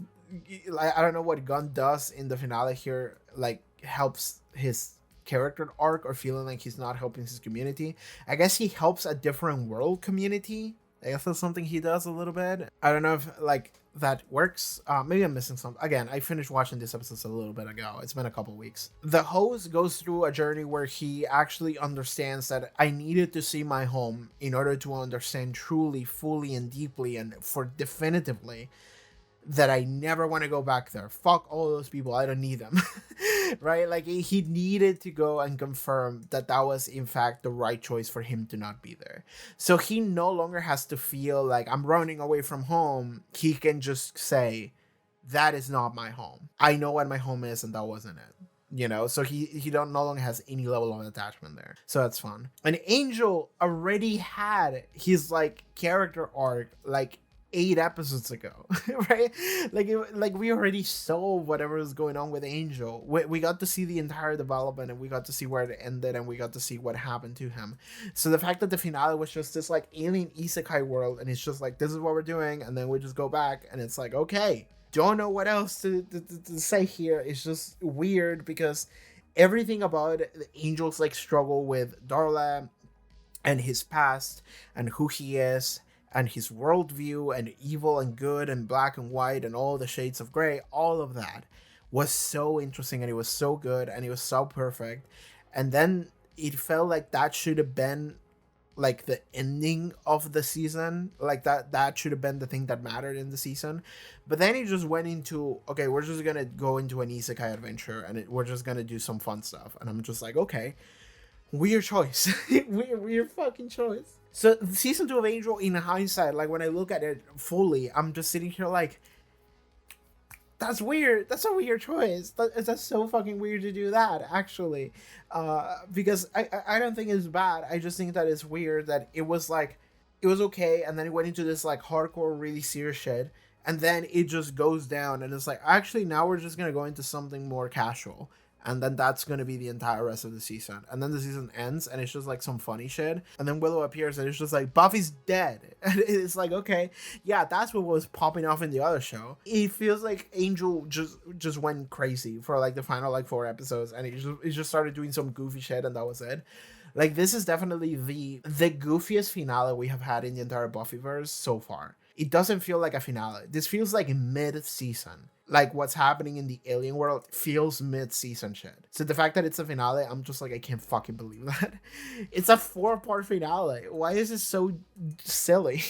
I don't know what Gunn does in the finale here, like, helps his character arc or feeling like he's not helping his community. I guess he helps a different world community. I guess that's something he does a little bit. I don't know if, like, that works. Maybe I'm missing something. Again, I finished watching this episode a little bit ago. It's been a couple weeks. The host goes through a journey where he actually understands that I needed to see my home in order to understand truly, fully, and deeply, and for definitively that I never want to go back there. Fuck all those people. I don't need them. Right? Like, he needed to go and confirm that that was, in fact, the right choice for him to not be there. So he no longer has to feel like I'm running away from home. He can just say, that is not my home. I know what my home is, and that wasn't it. You know, so he don't no longer has any level of attachment there. So that's fun. And Angel already had his, like, character arc, like, 8 episodes ago, right? Like we already saw whatever was going on with Angel. We got to see the entire development, and we got to see where it ended, and we got to see what happened to him. So the fact that the finale was just this like alien isekai world, and it's just like, this is what we're doing, and then we just go back, and it's like, okay, don't know what else to say here. It's just weird because everything about Angel's like struggle with Darla and his past and who he is and his worldview and evil and good and black and white and all the shades of gray, all of that was so interesting, and it was so good, and it was so perfect. And then it felt like that should have been like the ending of the season, like that should have been the thing that mattered in the season. But then it just went into, okay, we're just gonna go into an isekai adventure, and we're just gonna do some fun stuff. And I'm just like, okay, weird choice. weird fucking choice. So season 2 of Angel, in hindsight, like when I look at it fully, I'm just sitting here like, that's weird. That's a weird choice. That's so fucking weird to do that, actually. Because I don't think it's bad. I just think that it's weird that it was like, it was okay, and then it went into this like hardcore, really serious shit, and then it just goes down, and it's like, actually, now we're just gonna go into something more casual. And then that's going to be the entire rest of the season. And then the season ends, and it's just like some funny shit. And then Willow appears, and it's just like, Buffy's dead. And it's like, okay, yeah, that's what was popping off in the other show. It feels like Angel just went crazy for like the final like 4 episodes, and it just started doing some goofy shit, and that was it. Like, this is definitely the goofiest finale we have had in the entire Buffyverse so far. It doesn't feel like a finale. This feels like mid-season. Like, what's happening in the alien world feels mid-season shit. So the fact that it's a finale, I'm just like, I can't fucking believe that. It's a 4-part finale. Why is it so silly?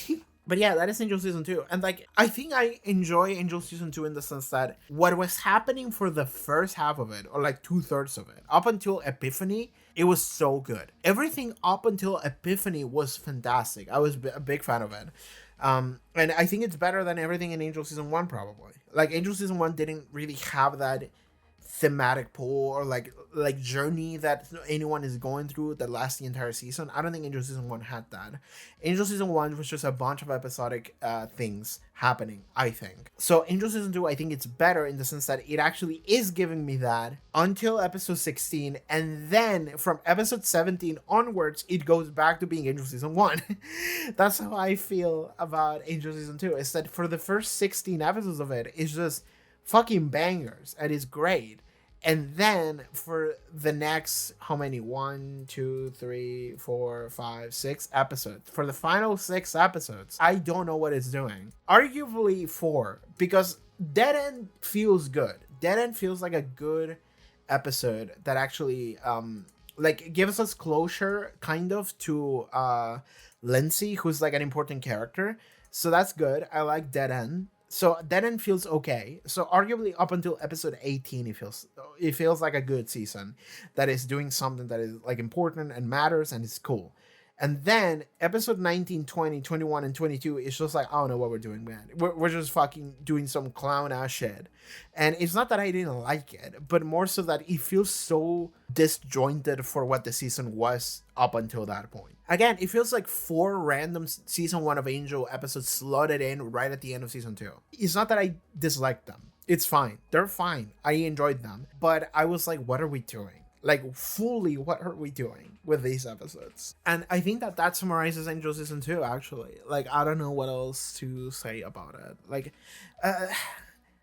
But yeah, that is Angel Season 2. And like, I think I enjoy Angel Season 2 in the sense that what was happening for the first half of it, or like 2/3 of it, up until Epiphany, it was so good. Everything up until Epiphany was fantastic. I was a big fan of it. And I think it's better than everything in Angel Season 1, probably. Like, Angel Season 1 didn't really have that thematic pull or like journey that anyone is going through that lasts the entire season. I don't think Angel season 1 had that. Angel season 1 was just a bunch of episodic things happening, I think. So Angel season 2, I think it's better in the sense that it actually is giving me that until episode 16, and then from episode 17 onwards it goes back to being Angel season 1. That's how I feel about Angel season 2, is that for the first 16 episodes of it, it's just fucking bangers and it's great. And then for the next, how many? 1, 2, 3, 4, 5, 6 episodes. For the final 6 episodes, I don't know what it's doing. Arguably 4, because Dead End feels good. Dead End feels like a good episode that actually like gives us closure kind of to Lindsay, who's like an important character. So that's good. I like Dead End. So Dead End feels okay. So arguably up until episode 18, it feels like a good season that is doing something that is like important and matters and is cool. And then episode 19, 20, 21, and 22 is just like, I don't know what we're doing, man. We're just fucking doing some clown ass shit. And it's not that I didn't like it, but more so that it feels so disjointed for what the season was up until that point. Again, it feels like 4 random season 1 of Angel episodes slotted in right at the end of season 2. It's not that I disliked them. It's fine. They're fine. I enjoyed them. But I was like, what are we doing? Like, fully, what are we doing with these episodes? And I think that summarizes Angel season 2, actually. Like, I don't know what else to say about it. Like,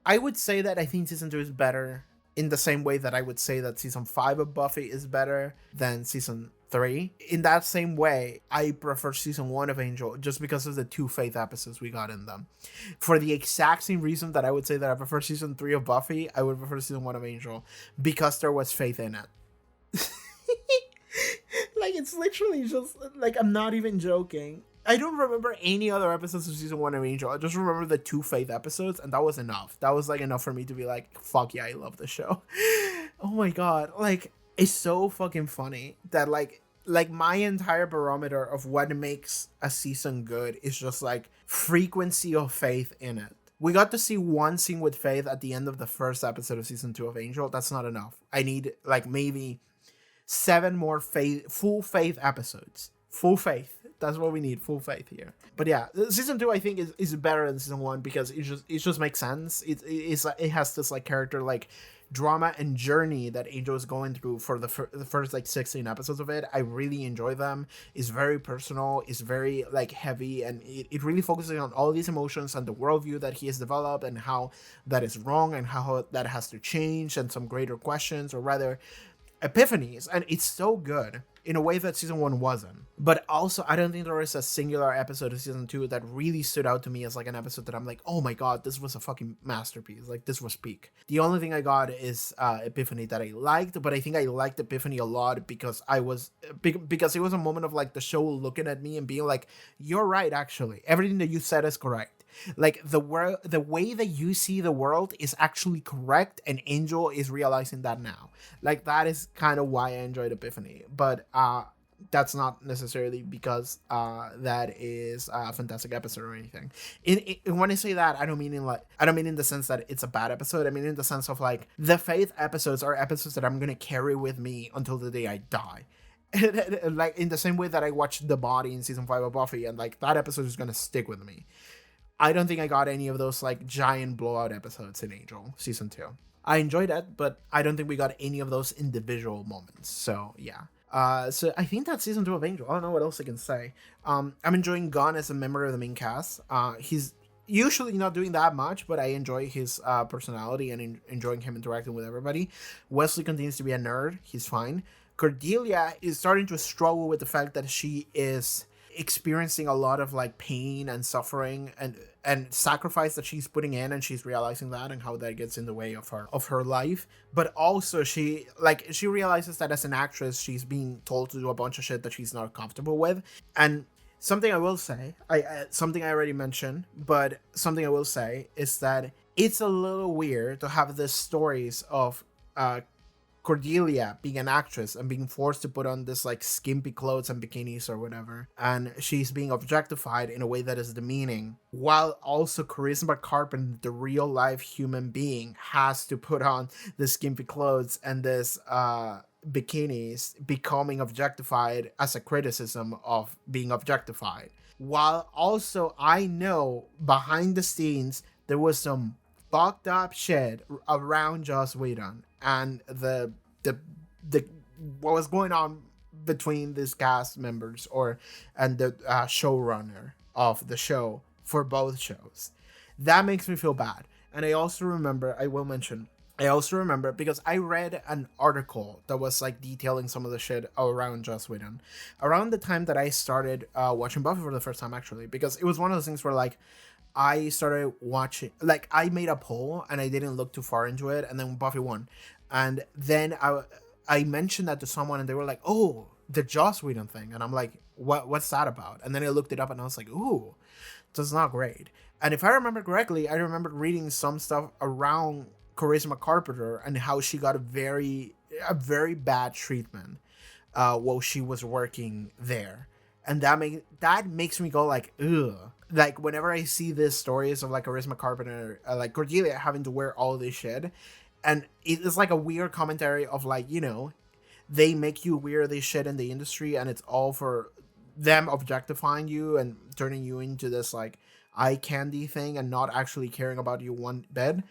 I would say that I think season 2 is better in the same way that I would say that season 5 of Buffy is better than season 3. In that same way, I prefer season 1 of Angel just because of the 2 Faith episodes we got in them. For the exact same reason that I would say that I prefer season 3 of Buffy, I would prefer season 1 of Angel because there was faith in it. Like, it's literally just like, I'm not even joking. I don't remember any other episodes of season 1 of Angel. I just remember the 2 Faith episodes, and that was enough. That was like enough for me to be like, fuck yeah, I love this show. Oh my god, like, it's so fucking funny that like my entire barometer of what makes a season good is just like frequency of faith in it. We got to see one scene with Faith at the end of the first episode of season 2 of Angel. That's not enough. I need like maybe 7 more full faith episodes. Full faith. That's what we need. Full faith here. But yeah, season 2 I think is better than season 1 because it just makes sense. It has this like character like drama and journey that Angel is going through for the first like 16 episodes of it. I really enjoy them. It's very personal. It's very like heavy, and it really focuses on all these emotions and the worldview that he has developed and how that is wrong and how that has to change and some greater questions, or rather epiphanies. And it's so good in a way that season 1 wasn't. But also, I don't think there is a singular episode of season 2 that really stood out to me as like an episode that I'm like, oh my god, this was a fucking masterpiece. Like, this was peak. The only thing I got is Epiphany that I liked, but I think I liked Epiphany a lot because because it was a moment of like the show looking at me and being like, you're right, actually. Everything that you said is correct. Like, the way that you see the world is actually correct, and Angel is realizing that now. Like, that is kind of why I enjoyed Epiphany. But that's not necessarily because that is a fantastic episode or anything. When I say that, I don't mean in the sense that it's a bad episode. I mean in the sense of like, the Faith episodes are episodes that I'm gonna carry with me until the day I die. Like, in the same way that I watched The Body in season 5 of Buffy, and like, that episode is gonna stick with me. I don't think I got any of those like giant blowout episodes in Angel season 2. I enjoyed it, but I don't think we got any of those individual moments. So yeah. So I think that's season 2 of Angel. I don't know what else I can say. I'm enjoying Gunn as a member of the main cast. He's usually not doing that much, but I enjoy his personality and enjoying him interacting with everybody. Wesley continues to be a nerd. He's fine. Cordelia is starting to struggle with the fact that she is experiencing a lot of like pain and suffering and sacrifice that she's putting in, and she's realizing that and how that gets in the way of her life. But also she realizes that as an actress she's being told to do a bunch of shit that she's not comfortable with. And something I will say, something I already mentioned, but something I will say is that it's a little weird to have the stories of Cordelia being an actress and being forced to put on this like skimpy clothes and bikinis or whatever, and she's being objectified in a way that is demeaning, while also Charisma Carpenter, the real life human being, has to put on the skimpy clothes and this bikinis, becoming objectified as a criticism of being objectified. While also I know behind the scenes there was some fucked up shit around Joss Whedon and the what was going on between these cast members and the showrunner of the show for both shows. That makes me feel bad. And I also remember, because I read an article that was like detailing some of the shit around Joss Whedon around the time that I started watching Buffy for the first time, actually, because it was one of those things where like I started watching, like I made a poll and I didn't look too far into it, and then Buffy won, and then I mentioned that to someone and they were like, "Oh, the Joss Whedon thing," and I'm like, "What's that about?" And then I looked it up and I was like, "Ooh, that's not great." And if I remember correctly, I remember reading some stuff around Charisma Carpenter and how she got a very bad treatment while she was working there, and that makes me go like, ugh. Like whenever I see these stories of like Charisma Carpenter, like Cordelia having to wear all this shit, and it's like a weird commentary of like, you know, they make you wear this shit in the industry and it's all for them objectifying you and turning you into this like eye candy thing and not actually caring about you one bit.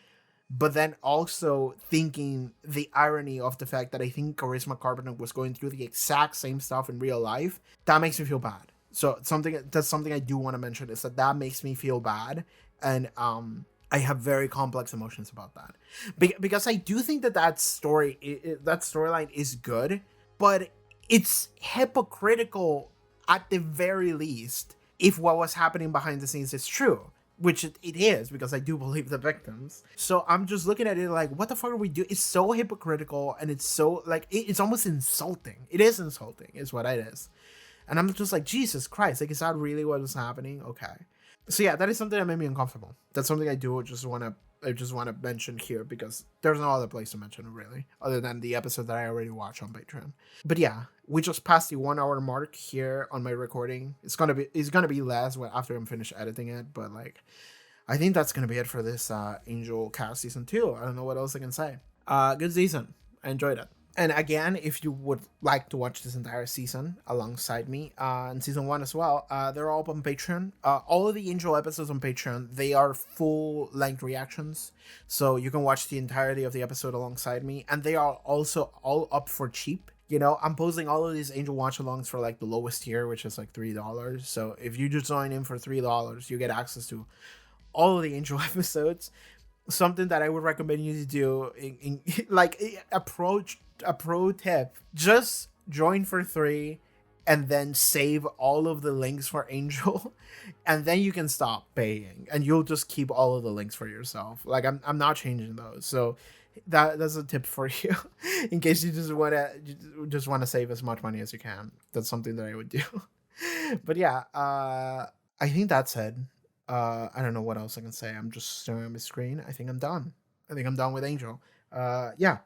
But then also thinking the irony of the fact that I think Charisma Carpenter was going through the exact same stuff in real life, that makes me feel bad. So that's something I do want to mention, is that makes me feel bad, and I have very complex emotions about that, because I do think that storyline is good, but it's hypocritical at the very least if what was happening behind the scenes is true. Which it is, because I do believe the victims. So I'm just looking at it like, what the fuck are we doing? It's so hypocritical, and it's so like it's almost insulting. It is insulting, is what it is. And I'm just like, Jesus Christ, like, is that really what is happening? Okay. So yeah, that is something that made me uncomfortable. That's something I just want to mention here, because there's no other place to mention it really, other than the episode that I already watched on Patreon. But yeah, we just passed the 1 hour mark here on my recording. It's gonna be less after I'm finished editing it, but like, I think that's gonna be it for this Angelcast season 2. I don't know what else I can say. Good season. I enjoyed it. And again, if you would like to watch this entire season alongside me, and season 1 as well, they're all up on Patreon. All of the Angel episodes on Patreon, they are full-length reactions, so you can watch the entirety of the episode alongside me, and they are also all up for cheap. You know, I'm posting all of these Angel watch-alongs for like the lowest tier, which is like $3. So if you just join in for $3, you get access to all of the Angel episodes. Something that I would recommend you to do in like a pro tip: just join for 3 and then save all of the links for Angel, and then you can stop paying and you'll just keep all of the links for yourself. Like I'm not changing those. So that's a tip for you in case you just want to save as much money as you can. That's something that I would do. But yeah, I think that's it. I don't know what else I can say. I'm just staring at my screen. I think I'm done. With Angel. Yeah.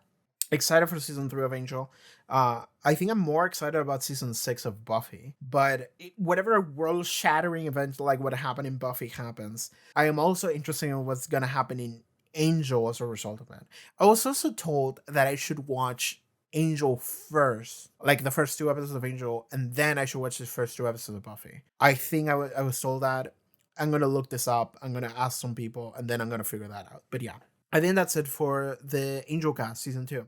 Excited for season 3 of Angel. I think I'm more excited about season 6 of Buffy. But whatever world-shattering event like what happened in Buffy happens, I am also interested in what's gonna happen in Angel as a result of it. I was also told that I should watch Angel first, like the first 2 episodes of Angel, and then I should watch the first 2 episodes of Buffy. I think I was told that. I'm going to look this up. I'm going to ask some people, and then I'm going to figure that out. But yeah, I think that's it for the Angelcast season 2.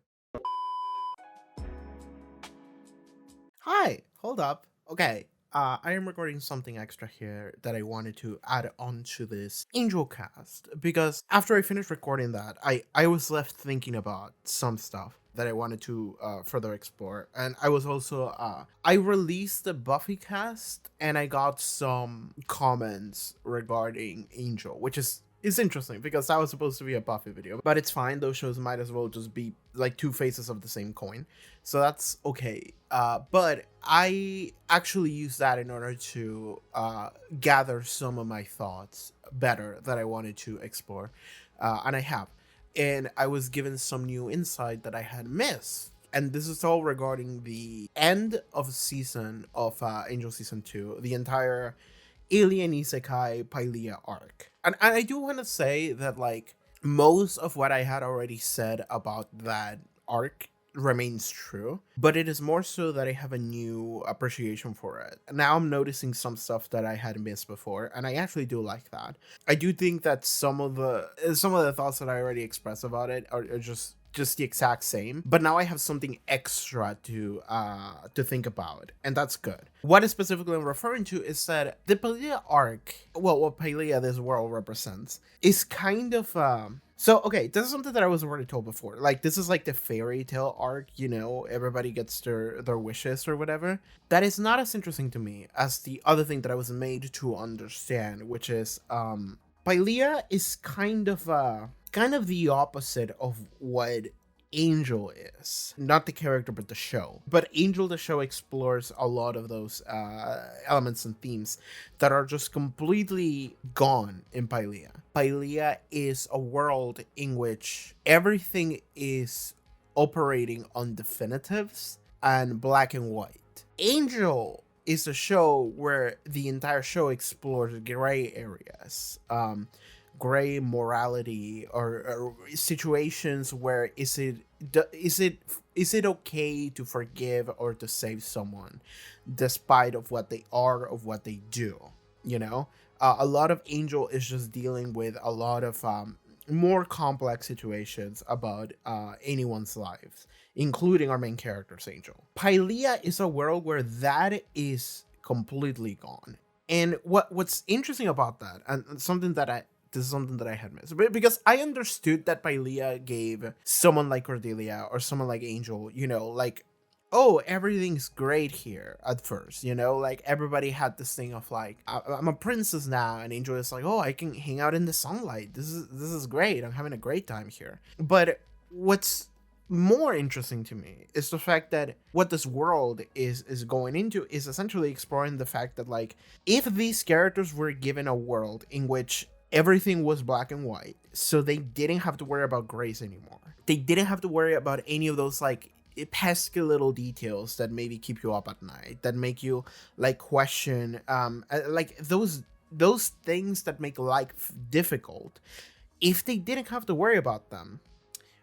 Hi, hold up. Okay, I am recording something extra here that I wanted to add on to this Angelcast, because after I finished recording that, I was left thinking about some stuff that I wanted to further explore. And I was also, I released the Buffy cast and I got some comments regarding Angel, which is interesting because that was supposed to be a Buffy video, but it's fine. Those shows might as well just be like 2 faces of the same coin. So that's okay. But I actually used that in order to gather some of my thoughts better that I wanted to explore. And I have. and I was given some new insight that I had missed. And this is all regarding the end of season of Angel Season 2, the entire Alien Isekai Pylea arc. And I do want to say that, like, most of what I had already said about that arc remains true, but it is more so that I have a new appreciation for it. Now I'm noticing some stuff that I had missed before, and I actually do like that. I do think that some of the thoughts that I already expressed about it are just the exact same, but now I have something extra to think about, and that's good. What is specifically I'm referring to is that the Pylea arc, well, what Pylea this world represents, is kind of so okay, this is something that I was already told before. Like, this is like the fairy tale arc, everybody gets their wishes or whatever. That is not as interesting to me as the other thing that I was made to understand, which is Pylea is kind of the opposite of what Angel is. Not the character, but the show. But Angel, the show, explores a lot of those elements and themes that are just completely gone in Pylea. Pylea is a world in which everything is operating on definitives and black and white. Angel is a show where the entire show explores gray areas. Gray morality or situations where is it okay to forgive or to save someone despite of what they are, of what they do. A lot of Angel is just dealing with a lot of more complex situations about anyone's lives, including our main character's Angel. Pylea is a world where that is completely gone. And what's interesting about that, and this is something that I had missed, because I understood that Pylea gave someone like Cordelia or someone like Angel, like, oh, everything's great here at first, like everybody had this thing of like, I'm a princess now, and Angel is like, oh, I can hang out in the sunlight. This is great. I'm having a great time here. But what's more interesting to me is the fact that what this world is going into is essentially exploring the fact that, like, if these characters were given a world in which everything was black and white, so they didn't have to worry about grays anymore. They didn't have to worry about any of those, like, pesky little details that maybe keep you up at night, that make you, like, question, like, those things that make life difficult. If they didn't have to worry about them,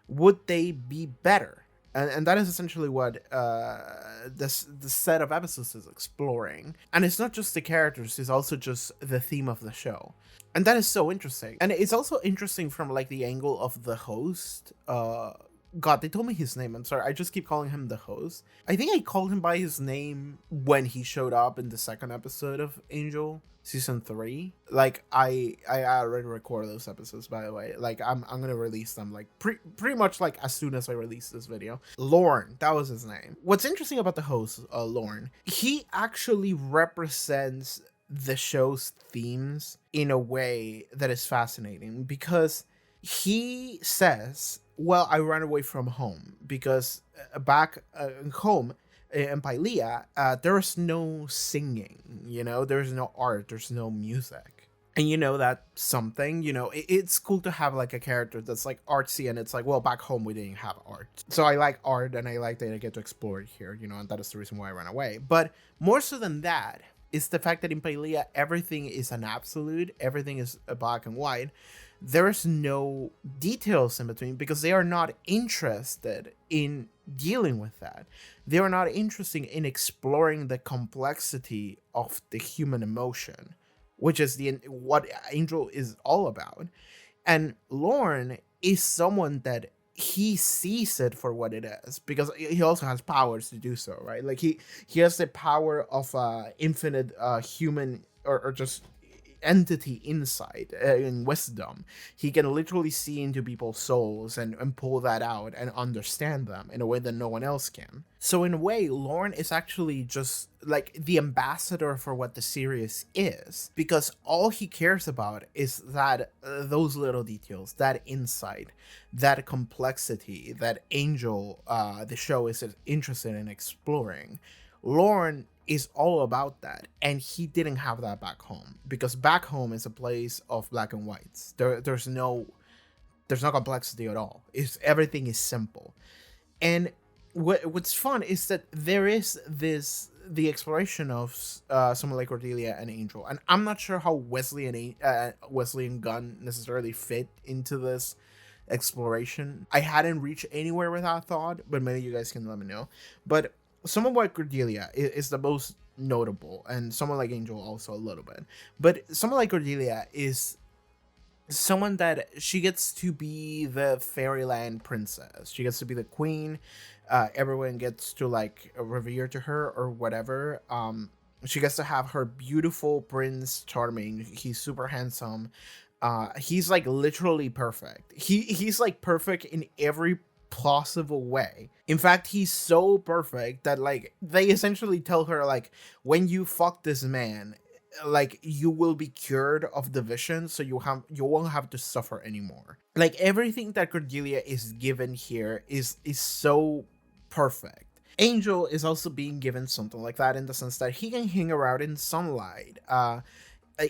would they be better? And that is essentially what the set of episodes is exploring. And it's not just the characters, it's also just the theme of the show. And that is so interesting. And it's also interesting from, like, the angle of the host. God, they told me his name. I'm sorry. I just keep calling him the host. I think I called him by his name when he showed up in the second episode of Angel Season 3. Like, I already record those episodes, by the way. Like, I'm gonna release them, like, pretty much, like, as soon as I release this video. Lorne, that was his name. What's interesting about the host, Lorne, he actually represents the show's themes in a way that is fascinating, because he says, well, I ran away from home because back home in Pylea, there is no singing, there's no art, there's no music. And that's something, it's cool to have, like, a character that's, like, artsy, and it's like, well, back home we didn't have art. So I like art, and I like that I get to explore it here, and that is the reason why I ran away. But more so than that is the fact that in Pylea, everything is an absolute, everything is black and white. There is no details in between, because they are not interested in dealing with that. They are not interested in exploring the complexity of the human emotion, which is what Angel is all about. And Lorne is someone that he sees it for what it is, because he also has powers to do so, right? Like, he has the power of infinite human or just entity inside in wisdom. He can literally see into people's souls and pull that out and understand them in a way that no one else can. So in a way, Lorne is actually just like the ambassador for what the series is, because all he cares about is that those little details, that insight, that complexity that Angel, the show, is interested in exploring. Lorne is all about that, and he didn't have that back home, because back home is a place of black and whites. There's no There's no complexity at all. Everything is simple. And what's fun is that there is the exploration of someone like Cordelia and Angel, and I'm not sure how Wesley and Gunn necessarily fit into this exploration. I hadn't reached anywhere with that thought, but maybe you guys can let me know. But someone like Cordelia is the most notable, and someone like Angel also a little bit. But someone like Cordelia is someone that she gets to be the fairyland princess. She gets to be the queen. Everyone gets to like revere to her or whatever. She gets to have her beautiful Prince Charming. He's super handsome. He's like literally perfect. He's like perfect in every plausible way. In fact, he's so perfect that like they essentially tell her like, when you fuck this man, like you will be cured of the vision, so you won't have to suffer anymore. Like everything that Cordelia is given here is so perfect. Angel is also being given something like that in the sense that he can hang around in sunlight.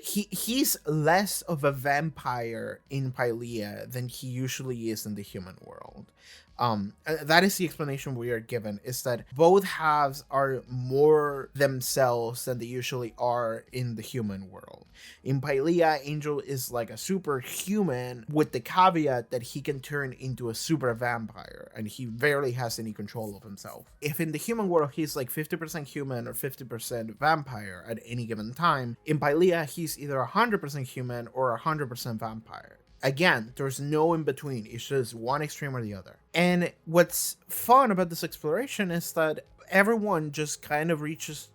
He's less of a vampire in Pylea than he usually is in the human world. That is the explanation we are given, is that both halves are more themselves than they usually are in the human world. In Pylea, Angel is like a superhuman with the caveat that he can turn into a super vampire and he barely has any control of himself. If in the human world he's like 50% human or 50% vampire at any given time, in Pylea he's either 100% human or 100% vampire. Again, there's no in between. It's just one extreme or the other. And what's fun about this exploration is that everyone just kind of reaches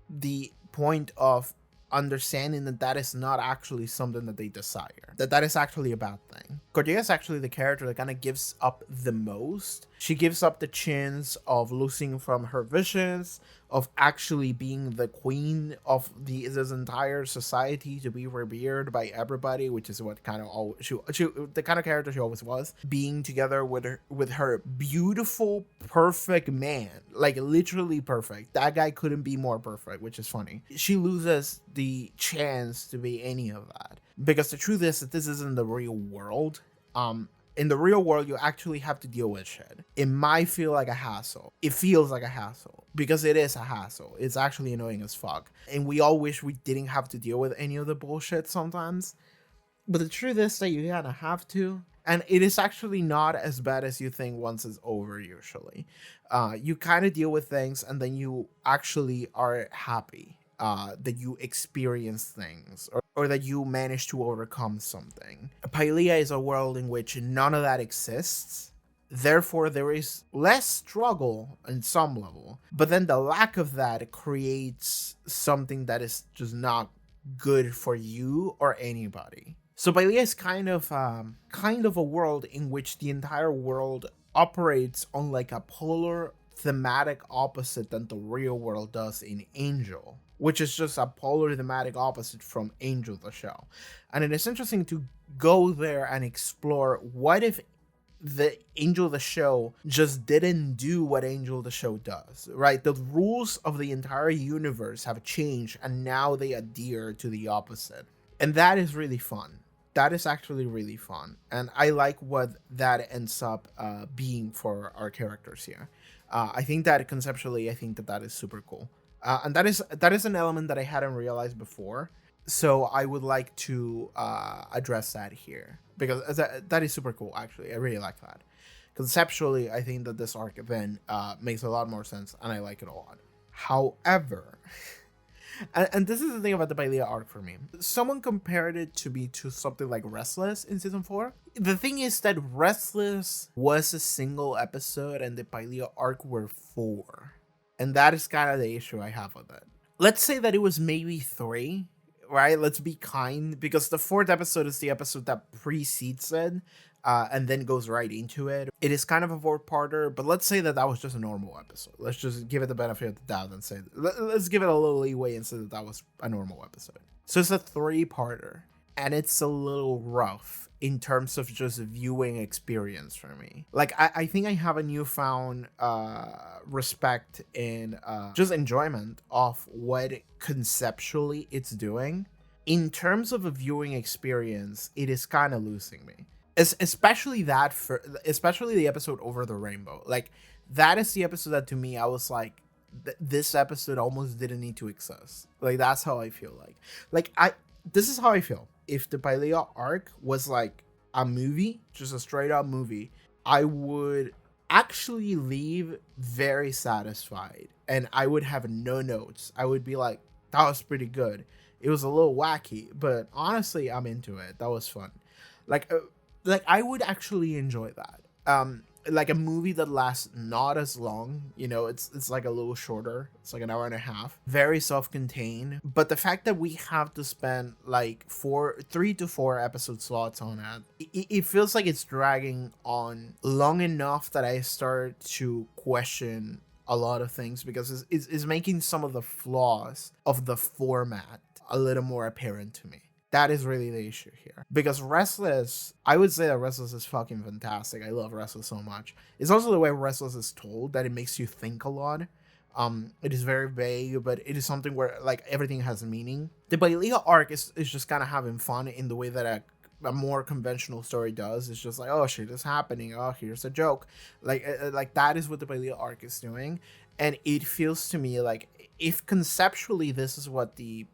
the point of understanding that that is not actually something that they desire, that is actually a bad thing. Cordelia is actually the character that kind of gives up the most. She gives up the chance of losing from her visions, of actually being the queen of this entire society, to be revered by everybody, which is what kind of the kind of character she always was. Being together with her beautiful, perfect man, like literally perfect. That guy couldn't be more perfect, which is funny. She loses the chance to be any of that because the truth is that this isn't the real world. In the real world, you actually have to deal with shit. It might feel like a hassle. It feels like a hassle because it is a hassle. It's actually annoying as fuck. And we all wish we didn't have to deal with any of the bullshit sometimes. But the truth is that you kind of have to. And it is actually not as bad as you think once it's over, usually. You kind of deal with things and then you actually are happy that you experience things or that you manage to overcome something. Pylea is a world in which none of that exists. Therefore, there is less struggle on some level. But then the lack of that creates something that is just not good for you or anybody. So Pylea is kind of a world in which the entire world operates on like a polar thematic opposite than the real world does in Angel, which is just a polar thematic opposite from Angel the show. And it is interesting to go there and explore what if the Angel the show just didn't do what Angel the show does, right? The rules of the entire universe have changed and now they adhere to the opposite. And that is really fun. That is actually really fun. And I like what that ends up being for our characters here. I think that conceptually, I think that is super cool. And that is an element that I hadn't realized before. So I would like to address that here because that is super cool. Actually, I really like that. Conceptually, I think that this arc then makes a lot more sense, and I like it a lot. However, and this is the thing about the Pylea arc for me. Someone compared it to something like Restless in season 4. The thing is that Restless was a single episode, and the Pylea arc were 4. And that is kind of the issue I have with it. Let's say that it was maybe 3, right? Let's be kind, because the 4th episode is the episode that precedes it, and then goes right into it. It is kind of a 4-parter, but let's say that was just a normal episode. Let's just give it the benefit of the doubt and say, let's give it a little leeway and say that was a normal episode. So it's a 3-parter, and it's a little rough in terms of just viewing experience for me. Like, I think I have a newfound respect and just enjoyment of what conceptually it's doing. In terms of a viewing experience, it is kind of losing me. especially that for especially the episode Over the Rainbow. Like that is the episode that to me I was like, this episode almost didn't need to exist. Like that's how I feel like I this is how I feel. If the Pylea arc was like a movie, just a straight up movie, I would actually leave very satisfied and I would have no notes. I would be like, that was pretty good. It was a little wacky, but honestly, I'm into it. That was fun. Like, like I would actually enjoy that. Like a movie that lasts not as long, you know, it's like a little shorter. It's like an hour and a half, very self-contained, but the fact that we have to spend like 3 to 4 episode slots on it feels like it's dragging on long enough that I start to question a lot of things, because it's making some of the flaws of the format a little more apparent to me. That is really the issue here. Because Restless, I would say that Restless is fucking fantastic. I love Restless so much. It's also the way Restless is told that it makes you think a lot. It is very vague, but it is something where like everything has meaning. The Bailia arc is just kind of having fun in the way that a more conventional story does. It's just like, oh shit is happening. Oh, here's a joke. Like that is what the Bailia arc is doing. And it feels to me like if conceptually this is what the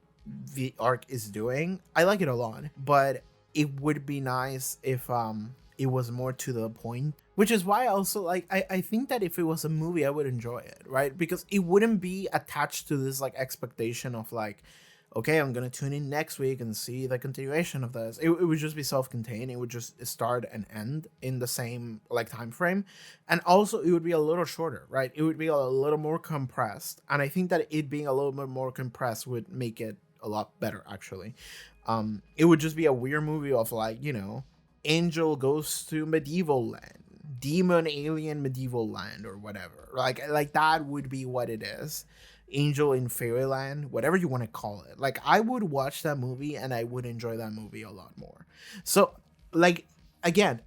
arc is doing, I like it a lot, but it would be nice if it was more to the point, which is why I also like I think that if it was a movie I would enjoy it, right? Because it wouldn't be attached to this like expectation of like, okay, I'm gonna tune in next week and see the continuation of this. It would just be self-contained. It would just start and end in the same like time frame, and also it would be a little shorter, right? It would be a little more compressed, and I think that it being a little bit more compressed would make it a lot better actually. It would just be a weird movie of like, you know, Angel goes to medieval land, demon alien medieval land or whatever. Like that would be what it is. Angel in Fairyland, whatever you want to call it. Like I would watch that movie and I would enjoy that movie a lot more. So like again,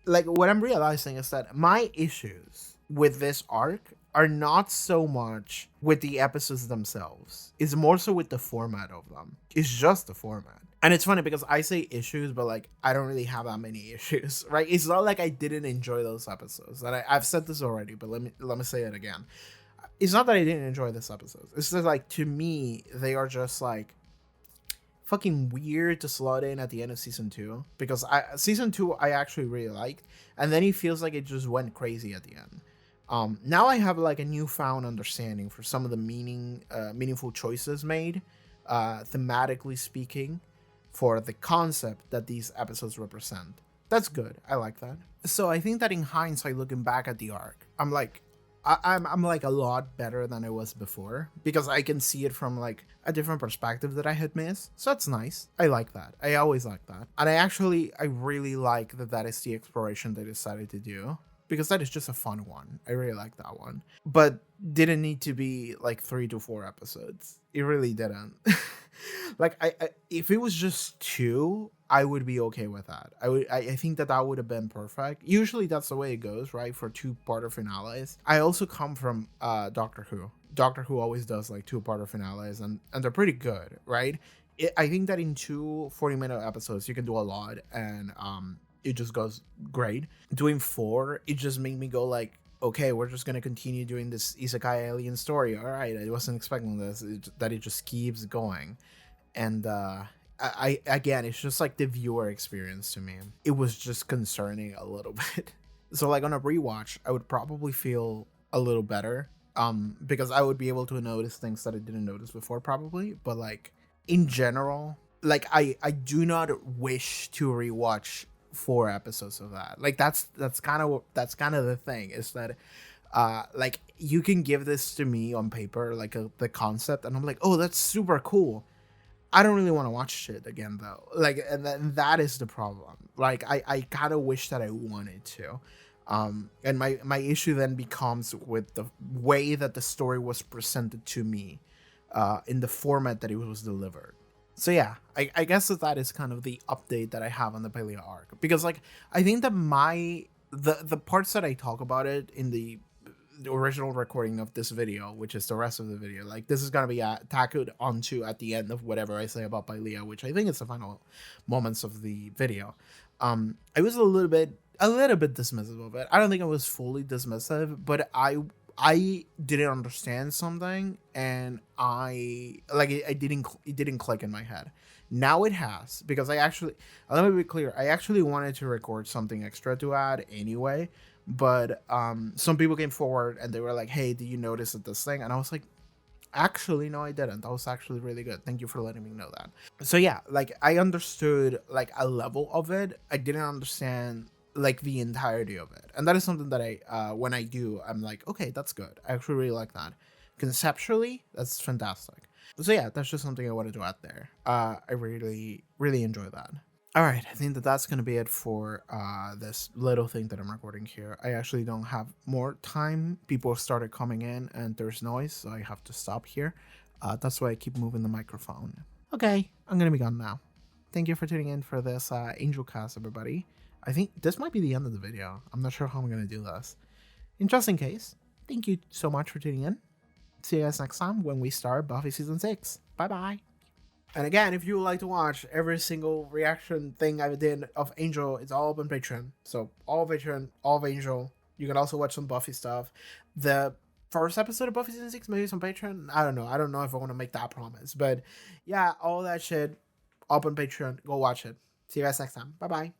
like what I'm realizing is that my issues with this arc are not so much with the episodes themselves. It's more so with the format of them. It's just the format. And it's funny because I say issues, but like I don't really have that many issues, right? It's not like I didn't enjoy those episodes. And I've said this already, but let me say it again. It's not that I didn't enjoy this episodes. It's just like to me, they are just like fucking weird to slot in at the end of season 2, because season 2 I actually really liked, and then it feels like it just went crazy at the end. Now I have like a newfound understanding for some of the meaningful choices made, thematically speaking, for the concept that these episodes represent. That's good. I like that. So I think that in hindsight, looking back at the arc, I'm like, I'm like a lot better than I was before, because I can see it from like a different perspective that I had missed. So that's nice. I like that. I always like that. And I really like that is the exploration they decided to do, because that is just a fun one. I really like that one. But didn't need to be like 3 to 4 episodes. It really didn't. Like I if it was just 2, I would be okay with that. I think that would have been perfect. Usually that's the way it goes, right? For 2-parter finales. I also come from Doctor Who. Doctor Who always does like 2-parter finales, and they're pretty good, right? I think that in 2 40-minute episodes you can do a lot, and it just goes great. Doing 4, it just made me go like, okay, we're just gonna continue doing this isekai alien story. All right, I wasn't expecting this. That it just keeps going, and I again, it's just like the viewer experience to me. It was just concerning a little bit. So like on a rewatch, I would probably feel a little better, because I would be able to notice things that I didn't notice before, probably. But like in general, like I do not wish to rewatch 4 episodes of that. Like that's kind of the thing, is that like you can give this to me on paper, like the concept, and I'm like, oh, that's super cool. I don't really want to watch shit again though. Like, and that is the problem. Like I kind of wish that I wanted to. And my issue then becomes with the way that the story was presented to me, in the format that it was delivered. So yeah, I guess that is kind of the update that I have on the Palea arc, because like I think that the parts that I talk about it in the original recording of this video, which is the rest of the video, like this is gonna be tackled onto at the end of whatever I say about Palea, which I think is the final moments of the video. I was a little bit dismissive of it. I don't think I was fully dismissive, but I didn't understand something, and it didn't click in my head. Now it has, because let me be clear, I actually wanted to record something extra to add anyway, but some people came forward and they were like, hey, did you notice that this thing? And I was like, actually, no, I didn't. That was actually really good. Thank you for letting me know that. So yeah, like I understood like a level of it. I didn't understand like the entirety of it. And that is something that when I do, I'm like, okay, that's good. I actually really like that. Conceptually, that's fantastic. So yeah, that's just something I wanted to add there. I really, really enjoy that. All right, I think that that's going to be it for this little thing that I'm recording here. I actually don't have more time. People started coming in and there's noise, so I have to stop here. That's why I keep moving the microphone. Okay, I'm going to be gone now. Thank you for tuning in for this Angelcast, everybody. I think this might be the end of the video. I'm not sure how I'm going to do this. In just in case, thank you so much for tuning in. See you guys next time when we start Buffy Season 6. Bye-bye. And again, if you would like to watch every single reaction thing I did of Angel, it's all up on Patreon. So all of Patreon, all of Angel. You can also watch some Buffy stuff. The first episode of Buffy Season 6 maybe some Patreon. I don't know. I don't know if I want to make that promise. But yeah, all that shit up on Patreon. Go watch it. See you guys next time. Bye-bye.